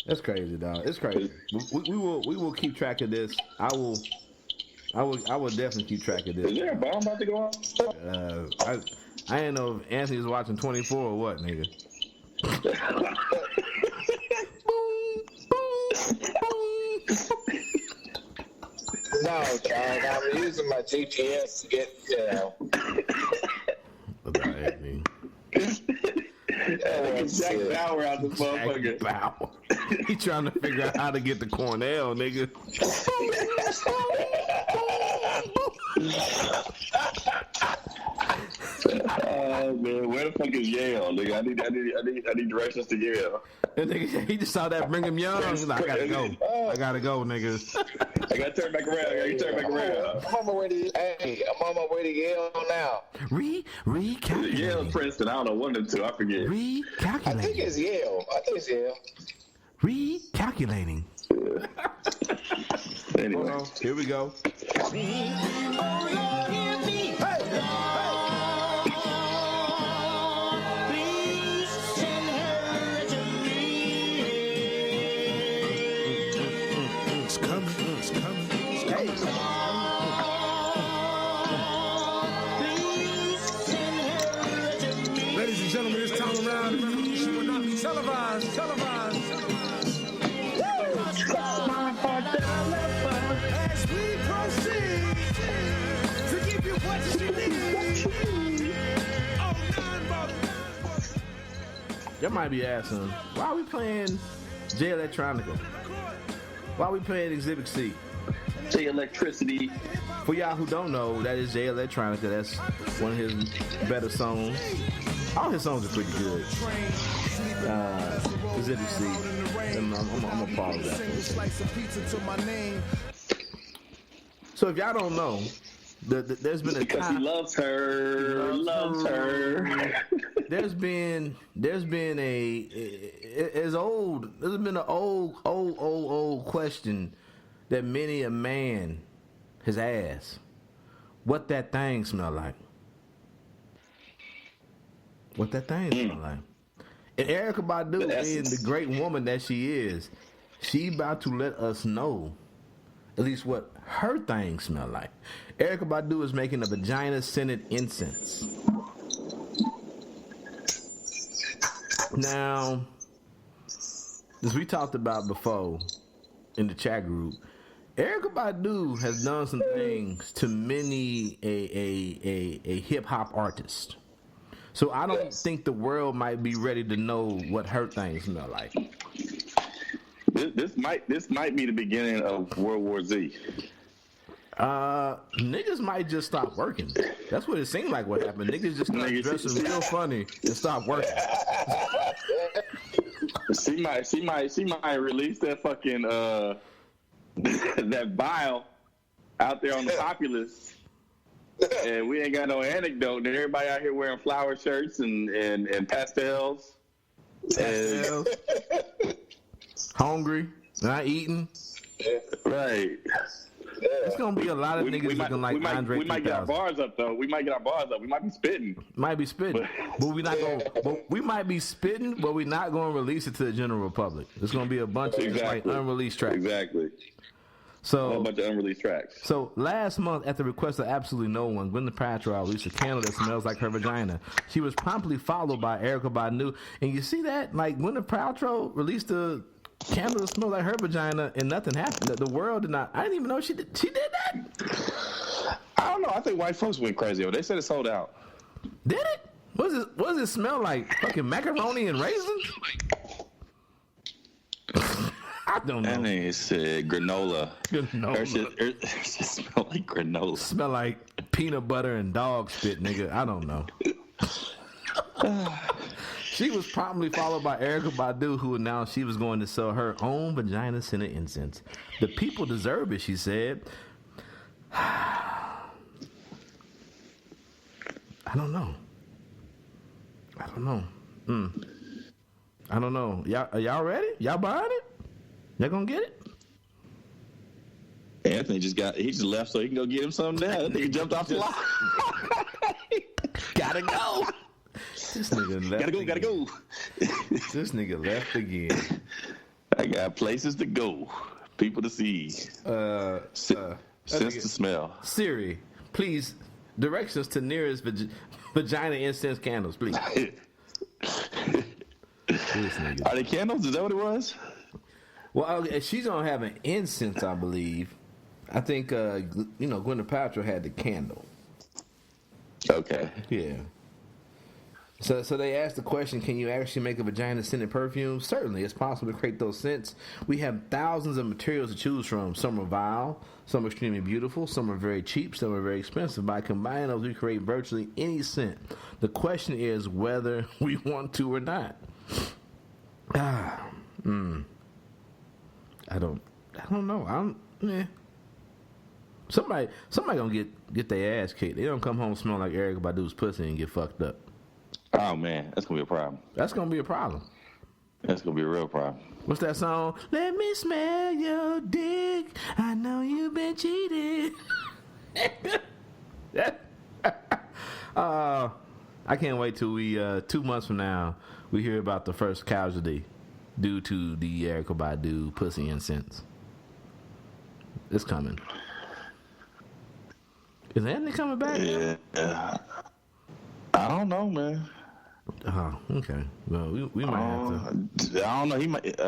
That's crazy, dog. It's crazy. We will keep track of this. I will definitely keep track of this. Is there a bomb about to go off? I didn't know if Anthony was watching 24 or what, nigga. No, John, I'm using my GPS to get, Jack Bauer out the motherfucker. He trying to figure out how to get to Cornell, nigga. Oh man, where the fuck is Yale, nigga? I need directions to Yale. And nigga, he just saw that Brigham Young. He's like, I gotta go, nigga. I gotta turn back around. I'm on my way to Yale now. Recalculating. Yale, Princeton. I don't know one of the two. I forget. Recalculating. I think it's Yale. Recalculating. Anyway, here we go. Ladies and gentlemen, this time around, the revolution will not be televised. As we proceed to give you what you need. Y'all might be asking, why are we playing Jay Electronica? Why are we playing Exhibit C? Jay Electricity. For y'all who don't know, that is Jay Electronica. That's one of his better songs. All his songs are pretty good. Exhibit C. I'm gonna pause that. So if y'all don't know, there's been a because time, he loves her. There's been an old question that many a man has asked. What that thing smell like? What that thing smell like? And Erykah Badu, being the great woman that she is, she about to let us know at least what her thing smell like. Erykah Badu is making a vagina scented incense. Now, as we talked about before in the chat group, Erykah Badu has done some things to many a hip hop artist. So I don't think the world might be ready to know what her things smell like. This might be the beginning of World War Z. Niggas might just stop working. That's what it seemed like. What happened? Niggas just started dressing real funny and stop working. She might release that fucking that vial out there on the populace. And we ain't got no anecdote. And everybody out here wearing flower shirts and pastels. And hungry. not eating. Right. It's gonna be a lot of niggas looking like Andre 3000. We might get our bars up though. We might be spitting. But we not going. But we might be spitting, but we're not going to release it to the general public. It's gonna be a bunch of like unreleased tracks. Exactly. So a bunch of unreleased tracks. So last month, at the request of absolutely no one, Gwyneth Paltrow released a candle that smells like her vagina. She was promptly followed by Erykah Badu, and you see that, like Gwyneth Paltrow released a candle that smells like her vagina, and nothing happened. The world did not. I didn't even know she did that. I don't know. I think white folks went crazy. They said it sold out. Did it? What does it smell like? Fucking macaroni and raisins? I don't know. And then it said granola. Her shit smell like granola. Smell like peanut butter and dog spit, nigga. I don't know. She was promptly followed by Erykah Badu, who announced she was going to sell her own vagina scented incense. The people deserve it, she said. I don't know. I don't know. Y'all ready? Y'all buying it? Y'all gonna get it? Anthony he just left so he can go get him something now. That nigga jumped off the line. Gotta go. This nigga left. Gotta go. This nigga left again. I got places to go, people to see, sense to smell. Siri, please directions to nearest vagina incense candles, please. Are they candles? Is that what it was? Well, she's gonna have an incense, I believe. I think Gwyneth Paltrow had the candle. Okay. Yeah. So they asked the question, can you actually make a vagina scented perfume? Certainly, it's possible to create those scents. We have thousands of materials to choose from. Some are vile, some are extremely beautiful, some are very cheap, some are very expensive. By combining those, we create virtually any scent. The question is whether we want to or not. I don't know. Somebody gonna get their ass kicked. They don't come home smelling like Erykah Badu's pussy and get fucked up. Oh man, that's gonna be a problem. That's gonna be a problem. That's gonna be a real problem. What's that song? Let me smell your dick. I know you've been cheated. I can't wait till we 2 months from now we hear about the first casualty due to the Erykah Badu pussy incense. It's coming. Is Anthony coming back? Yeah. I don't know, man. Oh, okay. Well, we might have to. I don't know. He might.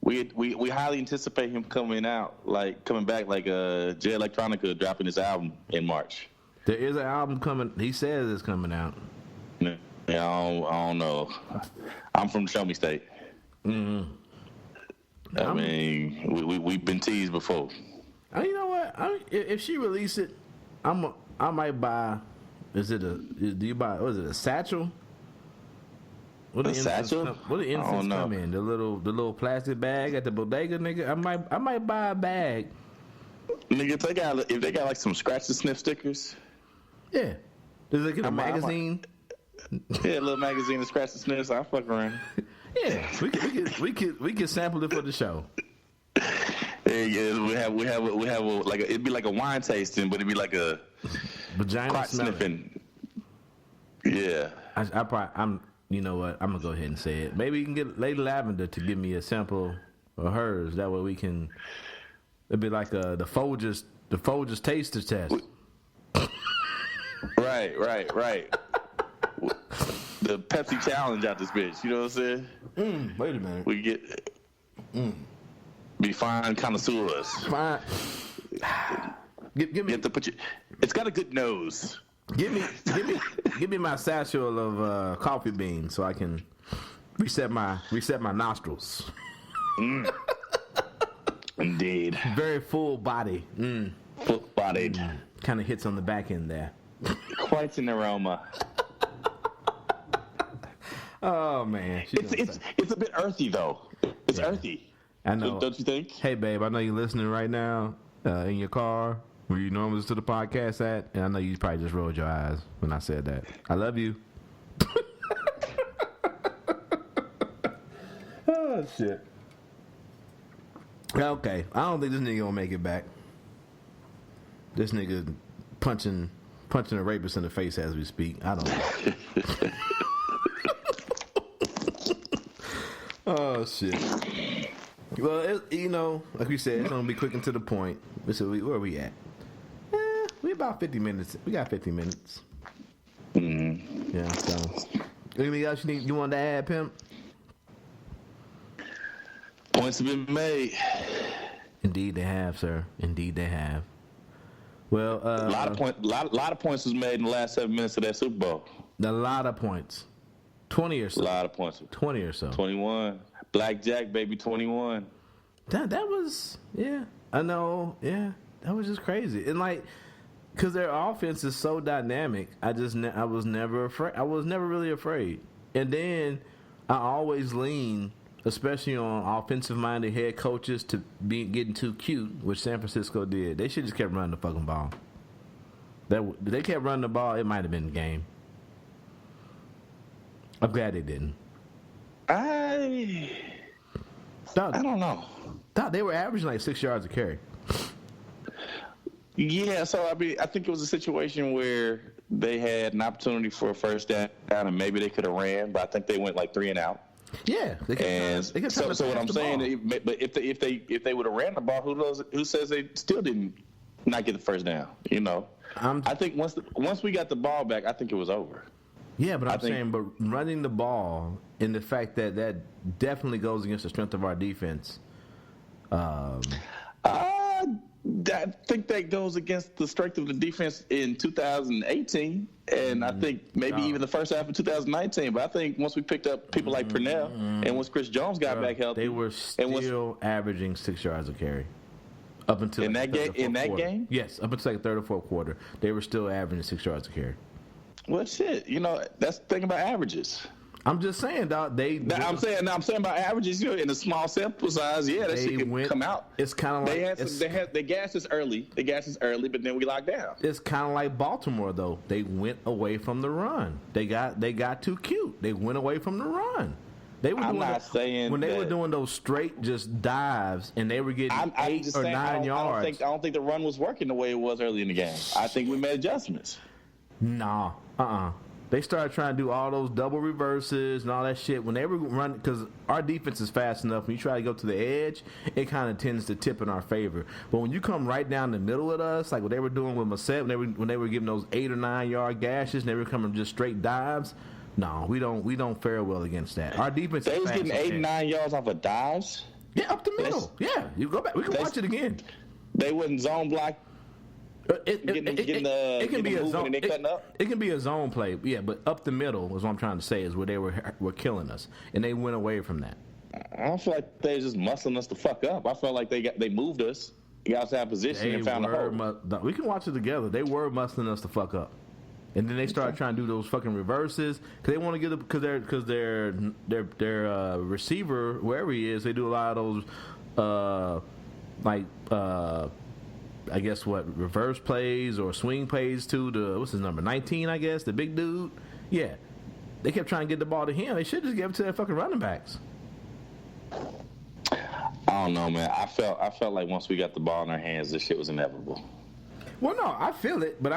We highly anticipate him coming back, like Jay Electronica dropping his album in March. There is an album coming. He says it's coming out. Yeah, I don't know. I'm from Show Me State. Mm-hmm. I mean, we've been teased before. You know what? If she release it, I might buy. Do you buy? What is it? A satchel? What a satchel? What the incense come in? The little plastic bag at the bodega, nigga. I might buy a bag. Nigga, if they got like some Scratch-N-Sniff stickers. Yeah. Does it get a magazine? Yeah, a little magazine of Scratch-N-Sniff. So I fuck around. Yeah, we could sample it for the show. Yeah, we have it'd be like a wine tasting, but it'd be like a vagina sniffing. Yeah. I'm you know what? I'm gonna go ahead and say it. Maybe you can get Lady Lavender to give me a sample of hers. That way we can. It'd be like the Folgers taster test. Right. The Pepsi challenge out this bitch. You know what I'm saying? Wait a minute. We get be fine connoisseurs. Fine. Give me. It's got a good nose. Give me my satchel of coffee beans so I can reset my nostrils. Indeed. Very full body. Full bodied. Kind of hits on the back end there. Quite an aroma. Oh man, it's a bit earthy though. It's earthy. I know. Don't you think? Hey babe, I know you're listening right now in your car where you normally listen to the podcast at, and I know you probably just rolled your eyes when I said that. I love you. Oh shit. Okay, I don't think this nigga gonna make it back. This nigga punching a rapist in the face as we speak. I don't know. Oh shit. Well, like we said, it's gonna be quick and to the point. So where are we at? We about 50 minutes. We got 50 minutes. Mm-hmm. Yeah. So, anything else you want to add, Pimp? Points have been made. Indeed, they have, sir. Indeed, they have. Well, a lot of points was made in the last 7 minutes of that Super Bowl. A lot of points. 20 or so. A lot of points. 20 or so. 21. Blackjack, baby, 21. That was, yeah. I know, yeah. That was just crazy. And because their offense is so dynamic, I was never afraid. I was never really afraid. And then I always lean, especially on offensive-minded head coaches, to be getting too cute, which San Francisco did. They should just kept running the fucking ball. They kept running the ball, it might have been the game. I'm glad they didn't. I don't know. They were averaging like 6 yards a carry. Yeah, so I think it was a situation where they had an opportunity for a first down, and maybe they could have ran, but I think they went like 3 and out. Yeah, so what I'm saying, but if they would have ran the ball, who says they still didn't not get the first down? I think once we got the ball back, I think it was over. Yeah, but I'm saying, but running the ball and the fact that definitely goes against the strength of our defense. I think that goes against the strength of the defense in 2018, and I think maybe even the first half of 2019. But I think once we picked up people like Cornell, and once Chris Jones got back healthy, they were still averaging 6 yards a carry. Up until in that game? Yes, up until like third or fourth quarter, they were still averaging 6 yards a carry. Well, shit, that's the thing about averages. I'm just saying, dog. I'm saying about averages. In a small sample size, yeah, that shit can come out. It's kind of like they gassed us early. But then we locked down. It's kind of like Baltimore, though. They went away from the run. They got too cute. They went away from the run. I'm not saying when they were doing those straight just dives and they were getting 8 or 9 yards. I don't think the run was working the way it was early in the game. I think we made adjustments. Nah, They started trying to do all those double reverses and all that shit when they were running, because our defense is fast enough. When you try to go to the edge, it kind of tends to tip in our favor. But when you come right down the middle of us, like what they were doing with Massett, when they were giving those 8 or 9 yard gashes and they were coming just straight dives, no, we don't fare well against that. Our defense they is was fast. Getting 8 and 9 yards off of dives. Yeah, up the middle. Yeah, you go back. We can watch it again. They wouldn't zone block. It can be a zone. It can be a zone play, yeah. But up the middle is what I'm trying to say is where they were killing us, and they went away from that. I don't feel like they just muscling us the fuck up. I felt like they moved us, got us out of position, and found a hole. We can watch it together. They were muscling us the fuck up, and then they started trying to do those fucking reverses because they want to get because their receiver wherever he is, they do a lot of those I guess reverse plays or swing plays to the what's his number 19, I guess, the big dude. Yeah, they kept trying to get the ball to him. They should just give it to their fucking running backs. I don't know, man. I felt like once we got the ball in our hands, this shit was inevitable. Well, no, I feel it, but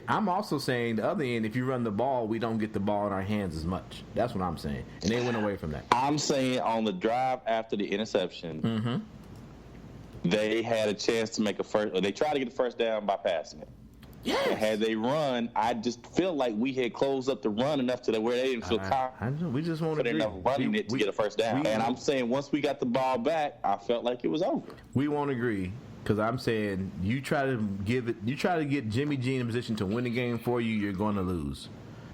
I'm also saying the other end. If you run the ball, we don't get the ball in our hands as much. That's what I'm saying, and they went away from that. I'm saying on the drive after the interception. Mm-hmm. They had a chance to make a first, or they tried to get the first down by passing it. Yeah. Had they run, I just feel like we had closed up the run enough to where they didn't feel confident. We just want to enough running it to get a first down. And I'm saying once we got the ball back, I felt like it was over. We won't agree because I'm saying you try to get Jimmy G in a position to win the game for you, you're going to lose.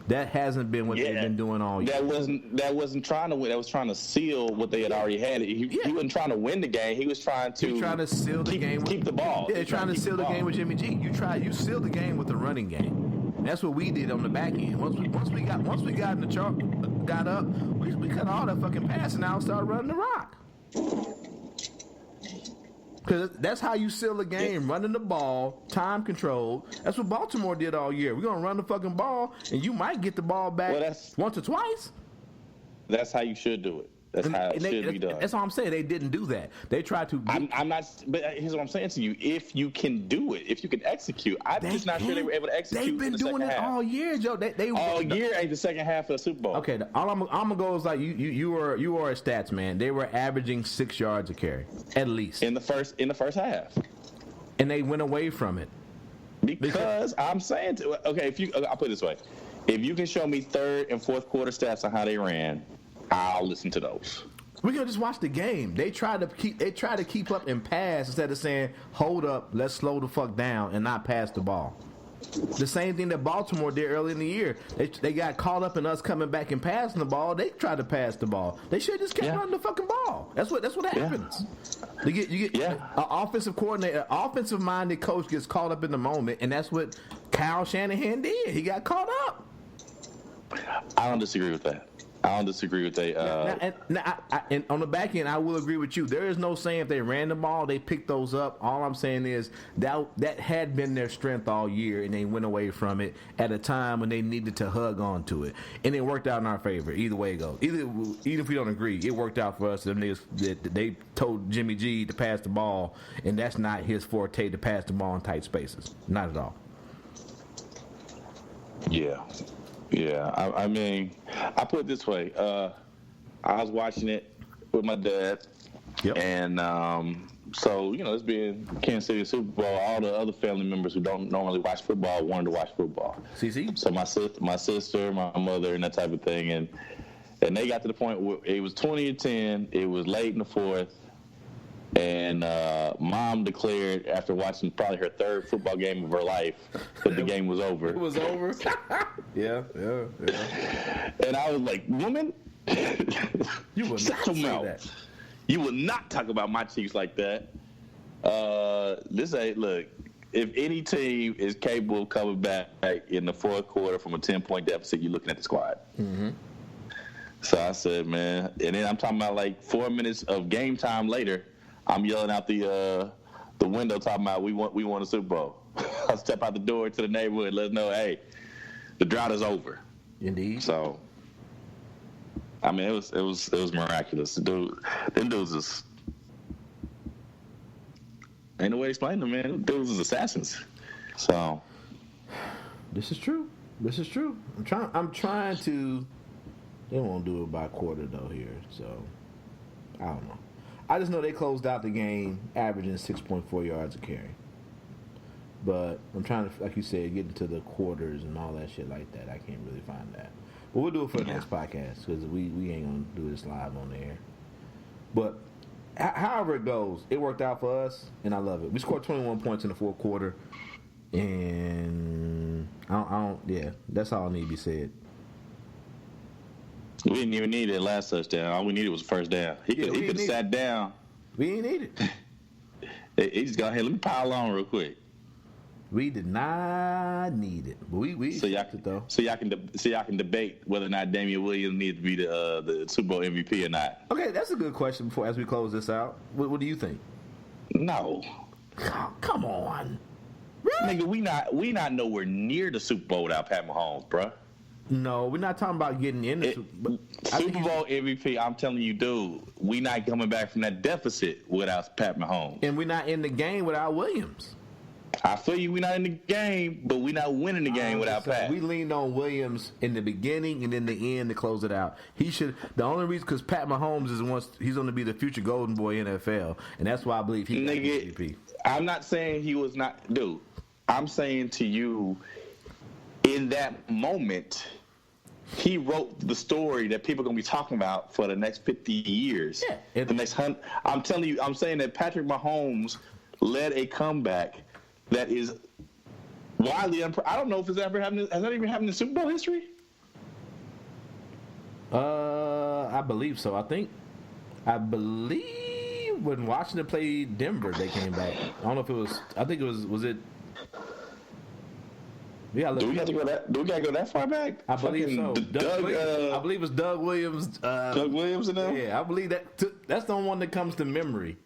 That hasn't been what they've been doing all year. That wasn't trying to win. That was trying to seal what they had already had. He wasn't trying to win the game. He was trying to seal the game. Keep the ball. Yeah, trying to seal the game with Jimmy G. You seal the game with the running game. That's what we did on the back end. Once we got in the chart, got up, we cut all that fucking passing out and started running the rock. Because that's how you seal the game, running the ball, time control. That's what Baltimore did all year. We're going to run the fucking ball, and you might get the ball back once or twice. That's how you should do it. That's how it should be done. That's all I'm saying. They didn't do that. They tried to. I'm not. But here's what I'm saying to you: if you can do it, if you can execute, I'm just not sure they were able to execute. They've been doing it all year, Joe. They all year ain't the second half of the Super Bowl. Okay, all I'm gonna go is like you are a stats man. They were averaging 6 yards a carry at least in the first half, and they went away from it because I'm saying okay. I'll put it this way: if you can show me third and fourth quarter stats on how they ran, I'll listen to those. We're gonna just watch the game. They try to keep up and pass instead of saying, "Hold up, let's slow the fuck down and not pass the ball." The same thing that Baltimore did early in the year. They got caught up in us coming back and passing the ball. They tried to pass the ball. They should have just kept running the fucking ball. That's what happens. You get an offensive coordinator, offensive minded coach gets caught up in the moment, and that's what Kyle Shanahan did. He got caught up. I don't disagree with that. And on the back end, I will agree with you. There is no saying if they ran the ball, they picked those up. All I'm saying is that had been their strength all year, and they went away from it at a time when they needed to hug on to it. And it worked out in our favor. Either way it goes. Even if we don't agree, it worked out for us. They told Jimmy G to pass the ball, and that's not his forte to pass the ball in tight spaces. Not at all. Yeah, I mean, I put it this way. I was watching it with my dad, and so, it's being Kansas City Super Bowl, all the other family members who don't normally watch football wanted to watch football. CC? So my sister, my mother, and that type of thing, and they got to the point where it was 20-10, it was late in the fourth, and Mom declared after watching probably her third football game of her life that the game was over. It was over? Yeah. And I was like, woman, you will shut your mouth. That. You will not talk about my Chiefs like that. Look, if any team is capable of coming back in the fourth quarter from a 10-point deficit, you're looking at the squad. Mm-hmm. So I said, man, and then I'm talking about like 4 minutes of game time later, I'm yelling out the window talking about we won a Super Bowl. I step out the door to the neighborhood, let us know, hey, the drought is over. Indeed. So, I mean, it was miraculous. Them dudes is ain't no way to explain them, man. Them dudes is assassins. So, this is true. I'm trying to. They won't do it by quarter though here, so I don't know. I just know they closed out the game averaging 6.4 yards a carry. But I'm trying to, like you said, get into the quarters and all that shit like that. I can't really find that. But we'll do it for the next podcast because we ain't going to do this live on the air. But however it goes, it worked out for us, and I love it. We scored 21 points in the fourth quarter, and that's all I need to be said. We didn't even need that last touchdown. All we needed was a first down. He could have sat down. We didn't need it. He just got, hey, let me pile on real quick. We did not need it. But we so y'all can though. So y'all can debate whether or not Damian Williams needs to be the Super Bowl MVP or not. Okay, that's a good question as we close this out. What do you think? No. Come on. Really? Nigga, we not nowhere near the Super Bowl without Pat Mahomes, bruh. No, we're not talking about getting in the Super Bowl MVP. I'm telling you, dude, we not coming back from that deficit without Pat Mahomes, and we're not in the game without Williams. I feel you. We're not in the game, but we're not winning the game without Pat. We leaned on Williams in the beginning and in the end to close it out. He should. The only reason because Pat Mahomes he's going to be the future Golden Boy NFL, and that's why I believe he got the MVP. I'm not saying he was not, dude. I'm saying to you, in that moment, he wrote the story that people are going to be talking about for the next 50 years. Yeah. The next 100. I'm telling you, I'm saying that Patrick Mahomes led a comeback that is widely I don't know if it's ever happened. Has that even happened in Super Bowl history? I believe so. I believe when Washington played Denver, they came back. I don't know if it was. I think it was it. Yeah, do we got to go that far back? I believe so. I believe it was Doug Williams. Doug Williams and them? Yeah, I believe that's the one that comes to memory.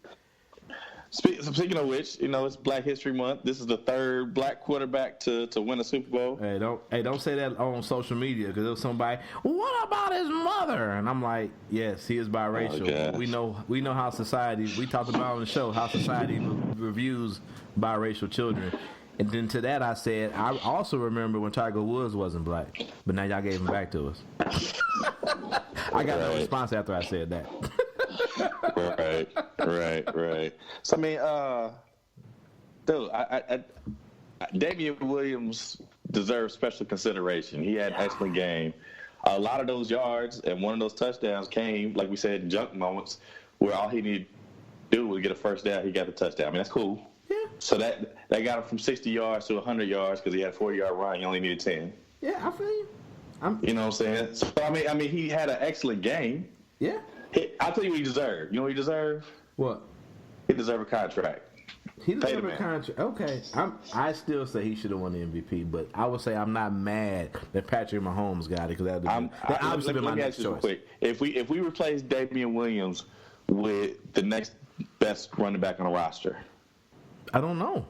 Speaking of which, it's Black History Month. This is the third black quarterback to win a Super Bowl. Hey, don't say that on social media because there was somebody. What about his mother? And I'm like, yes, he is biracial. We know how society. We talked about on the show how society reviews biracial children. And then to that I said, I also remember when Tiger Woods wasn't black, but now y'all gave him back to us. I got no response after I said that. Right. So I mean, dude, Damian Williams deserves special consideration. He had an excellent game. A lot of those yards and one of those touchdowns came, like we said, in junk moments where all he needed to do was get a first down. He got the touchdown. I mean, that's cool. Yeah. So that got him from 60 yards to 100 yards because he had a 40-yard run. He only needed 10. Yeah, I feel you. You know what I'm saying? So I mean, he had an excellent game. Yeah. I'll tell you what he deserved. You know what he deserved? What? He deserved a contract. He deserved a contract. Okay. I still say he should have won the MVP, but I would say I'm not mad that Patrick Mahomes got it because that obviously been my next choice. Quick. If we replace Damian Williams with the next best running back on the roster, I don't know.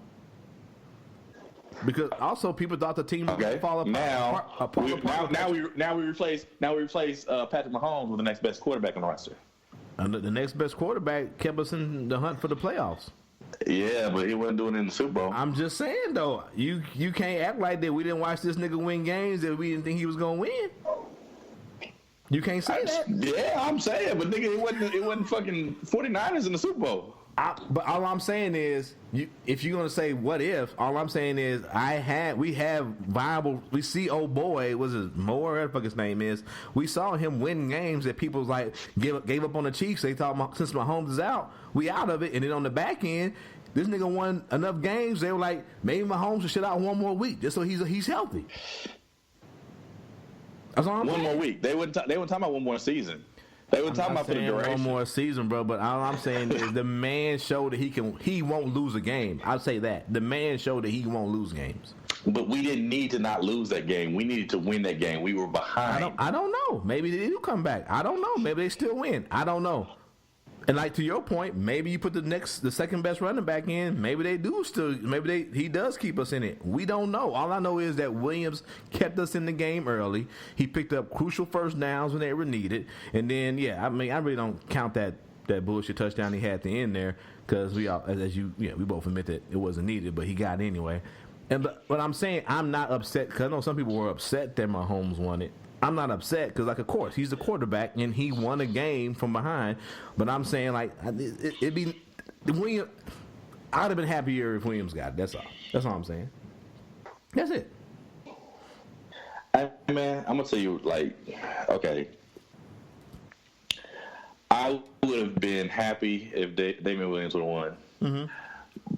Because also people thought the team would fall apart. Now we replace Patrick Mahomes with the next best quarterback on the roster. And the next best quarterback kept us in the hunt for the playoffs. Yeah, but he wasn't doing it in the Super Bowl. I'm just saying though, you can't act like that. We didn't watch this nigga win games that we didn't think he was gonna win. You can't say that. Yeah, I'm saying, but nigga, it wasn't fucking 49ers in the Super Bowl. But all I'm saying is, if you're gonna say what if, all I'm saying is we have viable. We see old boy, was it Moore? Whatever the fuck his name is. We saw him win games that people was like gave up on the Chiefs. They thought since Mahomes is out, we out of it. And then on the back end, this nigga won enough games. They were like, maybe Mahomes should sit out one more week just so he's healthy. That's all I'm saying. One more week. They weren't talking about one more season. They were talking about for the duration. One more season, bro. But all I'm saying is the man showed that he won't lose a game. I'll say that. The man showed that he won't lose games. But we didn't need to not lose that game. We needed to win that game. We were behind. I don't know. Maybe they do come back. I don't know. Maybe they still win. I don't know. And like to your point, maybe you put the second best running back in. Maybe they do still. He does keep us in it. We don't know. All I know is that Williams kept us in the game early. He picked up crucial first downs when they were needed. And then I really don't count that bullshit touchdown he had at the end there because we both admit that it wasn't needed, but he got it anyway. But I'm saying I'm not upset because I know some people were upset that Mahomes won it. I'm not upset because, of course, he's the quarterback and he won a game from behind. But I'm saying, it'd be Williams. I'd have been happier if Williams got it. That's all. That's all I'm saying. That's it. Man, I'm gonna tell you, okay. I would have been happy if Damian Williams would have won. Mm-hmm.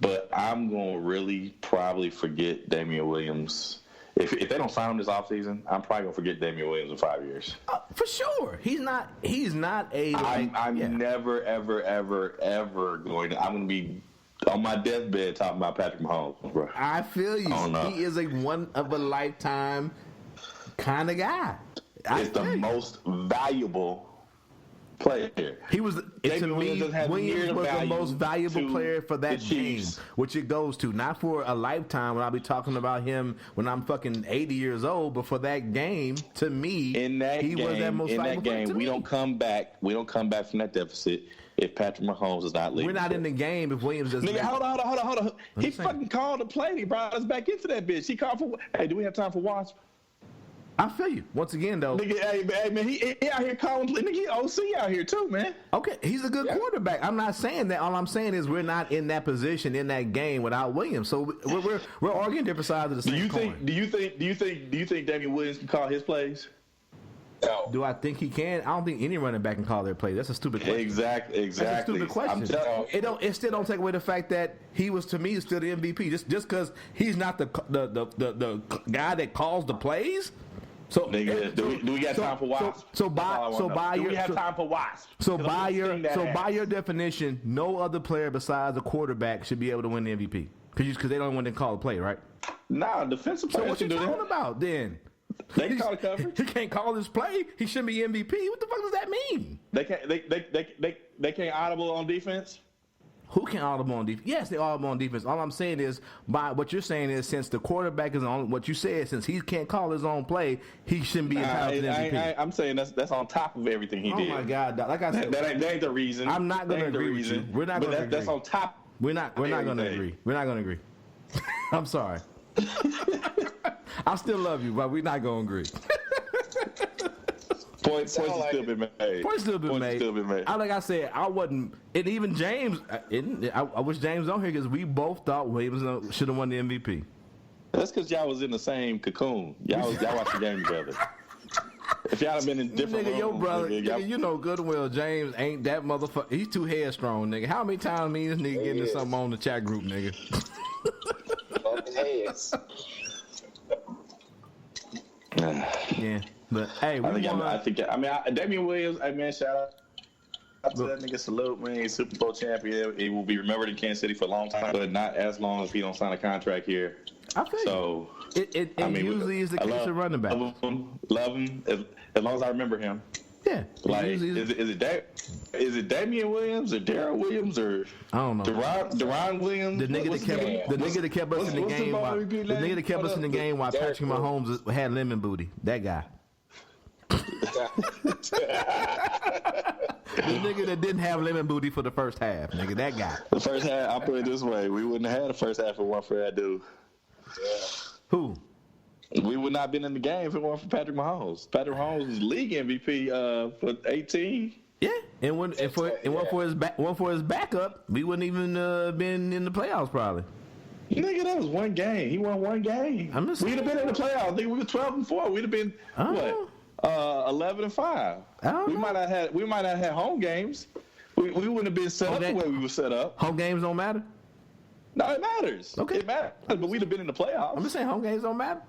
But I'm gonna really probably forget Damian Williams. If they don't sign him this offseason, I'm probably gonna forget Damian Williams in 5 years. For sure, he's not a. I'm never, ever going to. I'm gonna be on my deathbed talking about Patrick Mahomes, bro. I feel you. He is a one of a lifetime kind of guy. It's the most valuable player. He was, to me, Williams was the most valuable player for that game, which it goes to. Not for a lifetime when I'll be talking about him when I'm fucking 80 years old, but for that game, to me, was that most valuable player to me. We don't come back from that deficit if Patrick Mahomes is not leaving. We're not in the game if Williams doesn't. Nigga, hold on. He fucking called the play. He brought us back into that bitch. He called for, hey, do we have time for Wasp? I feel you. Once again, though. Nigga, hey, man, he out here calling. Nigga, he OC out here, too, man. Okay, he's a good quarterback. I'm not saying that. All I'm saying is we're not in that position in that game without Williams. So we're arguing different sides of the same coin. Do you think Damian Williams can call his plays? No. Do I think he can? I don't think any running back can call their plays. That's a stupid question. Exactly. That's a stupid question. It still don't take away the fact that he was, to me, still the MVP. Just because he's not the guy that calls the plays. So nigga, do we got time for Wasp? So by your definition, no other player besides a quarterback should be able to win the MVP because they don't want to call a play, right? Nah, defensive players. So what you talking about then? They can call the coverage. He can't call his play. He shouldn't be MVP. What the fuck does that mean? They can't audible on defense. Who can audible on defense? Yes, they audible on defense. All I'm saying is, by what you're saying is, since the quarterback is on what you said, since he can't call his own play, he shouldn't be entitled to MVP. I'm saying that's on top of everything he did. Oh my God, like I said, that ain't the reason. I'm not going to agree with you. We're not going to agree. That's on top. We're not going to agree. We're not going to agree. I'm sorry. I still love you, but we're not going to agree. Points still been made. Points still been made. Like I said, I wasn't. And even James, I wish James was on here because we both thought Williams should have won the MVP. That's because y'all was in the same cocoon. Y'all watched the game together. If y'all have been in different rooms, your brother, you know good and well James ain't that motherfucker. He's too headstrong, nigga. How many times me and this nigga getting into something on the chat group, nigga? Yeah, but hey, Damian Williams. Hey man, shout out to that nigga. Salute, man. He's Super Bowl champion. He will be remembered in Kansas City for a long time, but not as long as he don't sign a contract here. I feel so. It usually is the case of running back. Love him as long as I remember him. Yeah. Like, is it Damian Williams or Darrell Williams or I don't know. Deron Williams? The nigga that kept us in the game. The nigga that kept us in the game while Patrick Mahomes had lemon booty. That guy. The nigga that didn't have lemon booty for the first half. Nigga, that guy. The first half, I'll put it this way: we wouldn't have had the first half if it weren't for that dude. Yeah. Who? We would not have been in the game if it weren't for Patrick Mahomes. Patrick Mahomes was league MVP for 18. Yeah, and for his backup, we wouldn't even been in the playoffs probably. Nigga, that was one game. He won one game. We'd have been in the playoffs. I think we were 12-4. We'd have been 11-5. We might have had home games. We wouldn't have been set up the way we were set up. Home games don't matter. No, it matters. Okay, it matters. But we'd have been in the playoffs. I'm just saying home games don't matter.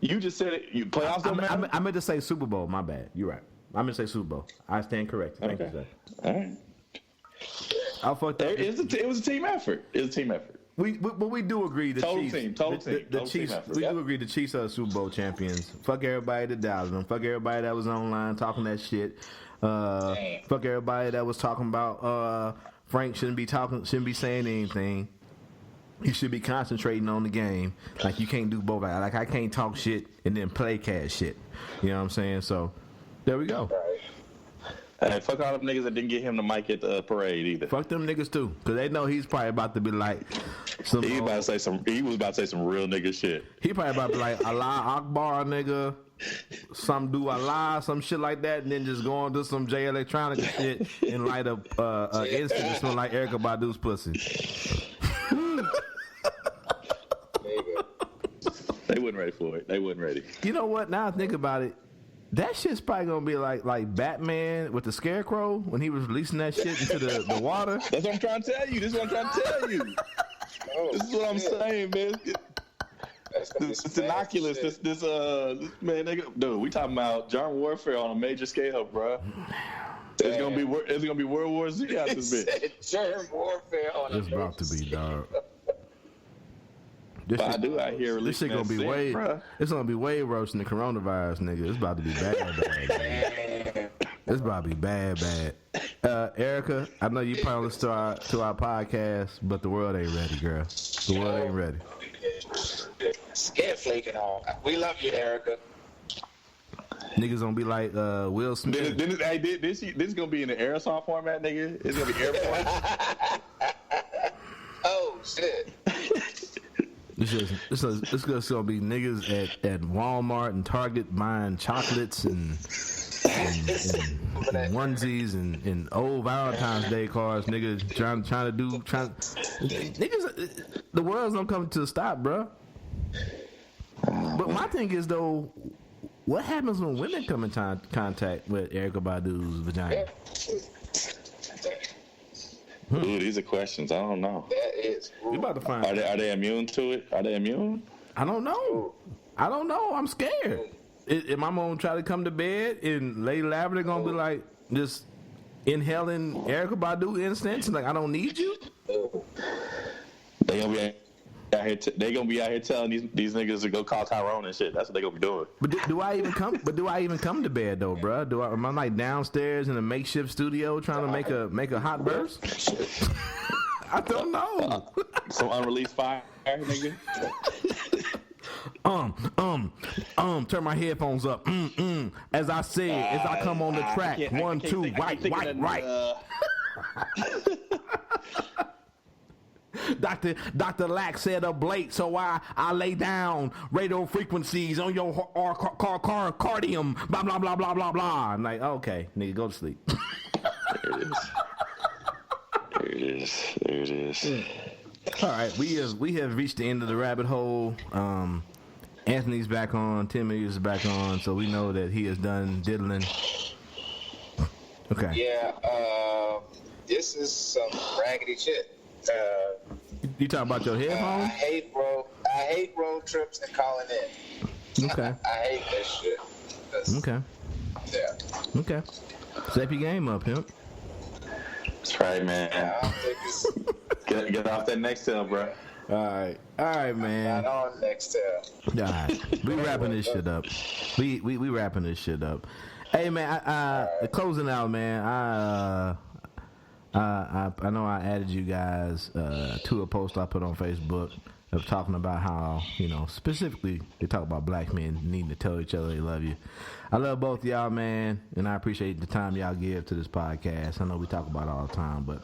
You just said it. Playoffs don't matter. I meant to say Super Bowl. My bad. You're right. I meant to say Super Bowl. I stand corrected. Thank you, sir. All right. I fucked up. It was a team effort. It was a team effort. But we do agree the Chiefs. Total team. The Chiefs. We do agree the Chiefs are Super Bowl champions. Fuck everybody that doubted them. Fuck everybody that was online talking that shit. Fuck everybody that was talking about Frank shouldn't be saying anything. He should be concentrating on the game. Like, you can't do both. Like, I can't talk shit and then play cash shit. You know what I'm saying? So, there we go. Hey, fuck all them niggas that didn't get him the mic at the parade either. Fuck them niggas too, because they know he's probably about to be like he was about to say some real nigga shit. He probably about to be like Allah Akbar, nigga. Some do Allah, some shit like that, and then just go on to some Jay Electronica shit and light up instant that smell like Erykah Badu's pussy. They wasn't ready for it. They wasn't ready. You know what? Now I think about it, that shit's probably gonna be like Batman with the Scarecrow when he was releasing that shit into the water. That's what I'm trying to tell you. This is what I'm trying to tell you. This is what I'm saying, man. It's innocuous. This man, dude, we talking about germ warfare on a major scale, bro. It's gonna be World War Z out this bitch. Germ warfare on a It's about to be, dog. Badu out here this shit gonna be it's gonna be way worse than the coronavirus, nigga. It's about to be bad. It's about to be bad. Erykah, I know you probably listen to our podcast, but the world ain't ready, girl. The world ain't ready. Scared flaking on. We love you, Erykah. Niggas gonna be like Will Smith. This gonna be in the aerosol format, nigga. It's gonna be airborne. Oh shit. It's just gonna be niggas at Walmart and Target buying chocolates and onesies and old Valentine's Day cards. Niggas trying to do niggas. The world's gonna come to a stop, bro. But my thing is though, what happens when women come in contact with Erykah Badu's vagina? Ooh, these are questions. I don't know. That is. We about to find. Are they immune to it? Are they immune? I don't know. I'm scared. Am I gonna try to come to bed and Lady Lavender gonna be like just inhaling Erykah Badu incense? Like, I don't need you. They gonna be out here telling these niggas to go call Tyrone and shit. That's what they gonna be doing. But do I even come? But do I even come to bed though, bro? Am I like downstairs in a makeshift studio trying to make a hot burst? I don't know. Some unreleased fire, nigga. Turn my headphones up. As I said, as I come on the track, 1, 2, right. Dr. Lack said up late, so I lay down radio frequencies on your cardium, blah, blah, blah, blah, blah, blah. I'm like, okay, nigga, go to sleep. There it is. All right, we have reached the end of the rabbit hole. Anthony's back on, Timmy is back on, so we know that he is done diddling. Okay. Yeah, this is some raggedy shit. You talking about your headphones? I hate road trips and calling in. Okay. I hate that shit. Okay. Yeah. Okay. Step your game up, pimp. That's right, man. Get off that Nextel, bro. All right, man. Not on Nextel. All right, we wrapping this shit up. We wrapping this shit up. Hey, man, closing out, man. I know I added you guys to a post I put on Facebook of talking about how, specifically they talk about black men needing to tell each other they love you. I love both of y'all, man, and I appreciate the time y'all give to this podcast. I know we talk about it all the time, but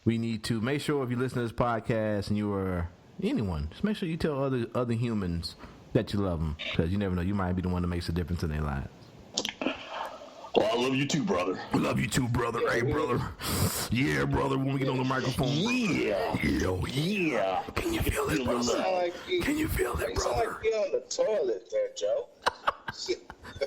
we need to make sure if you listen to this podcast and you are anyone, just make sure you tell other humans that you love them, because you never know, you might be the one that makes a difference in their lives. Well, I love you too, brother. I love you too, brother. Hey, brother. Yeah, brother, when we get on the microphone. Yeah. Can you feel it, brother? Can you feel it, brother? You sound like you're on the toilet there, Joe.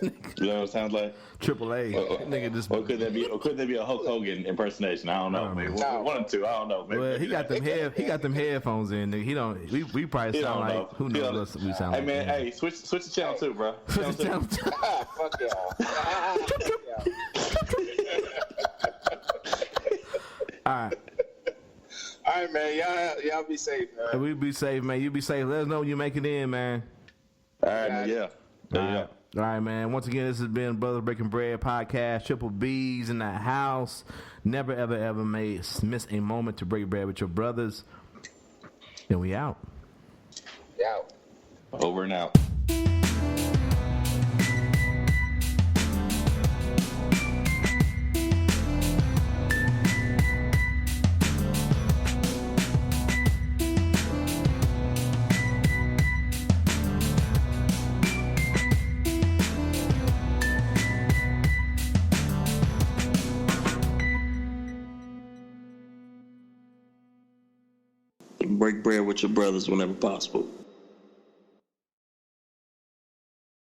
You know what it sounds like? AAA. Nigga just. Or could there be a Hulk Hogan impersonation? I don't know. Maybe one or two. I don't know. Maybe, well, he got them headphones in. Nigga. He don't. We probably sound like know. Who knows what we sound like. Hey man, hey, switch the channel too, bro. Switch the channel too. Fuck y'all. All right, man. Y'all be safe, man. We be safe, man. You be safe. Let us know when you make it in, man. All right, man. Yeah. All right, man. Once again, this has been Brothers Breaking Bread podcast. Triple B's in the house. Never, ever, ever miss a moment to break bread with your brothers. And we out. Out. Over and out. Break bread with your brothers whenever possible.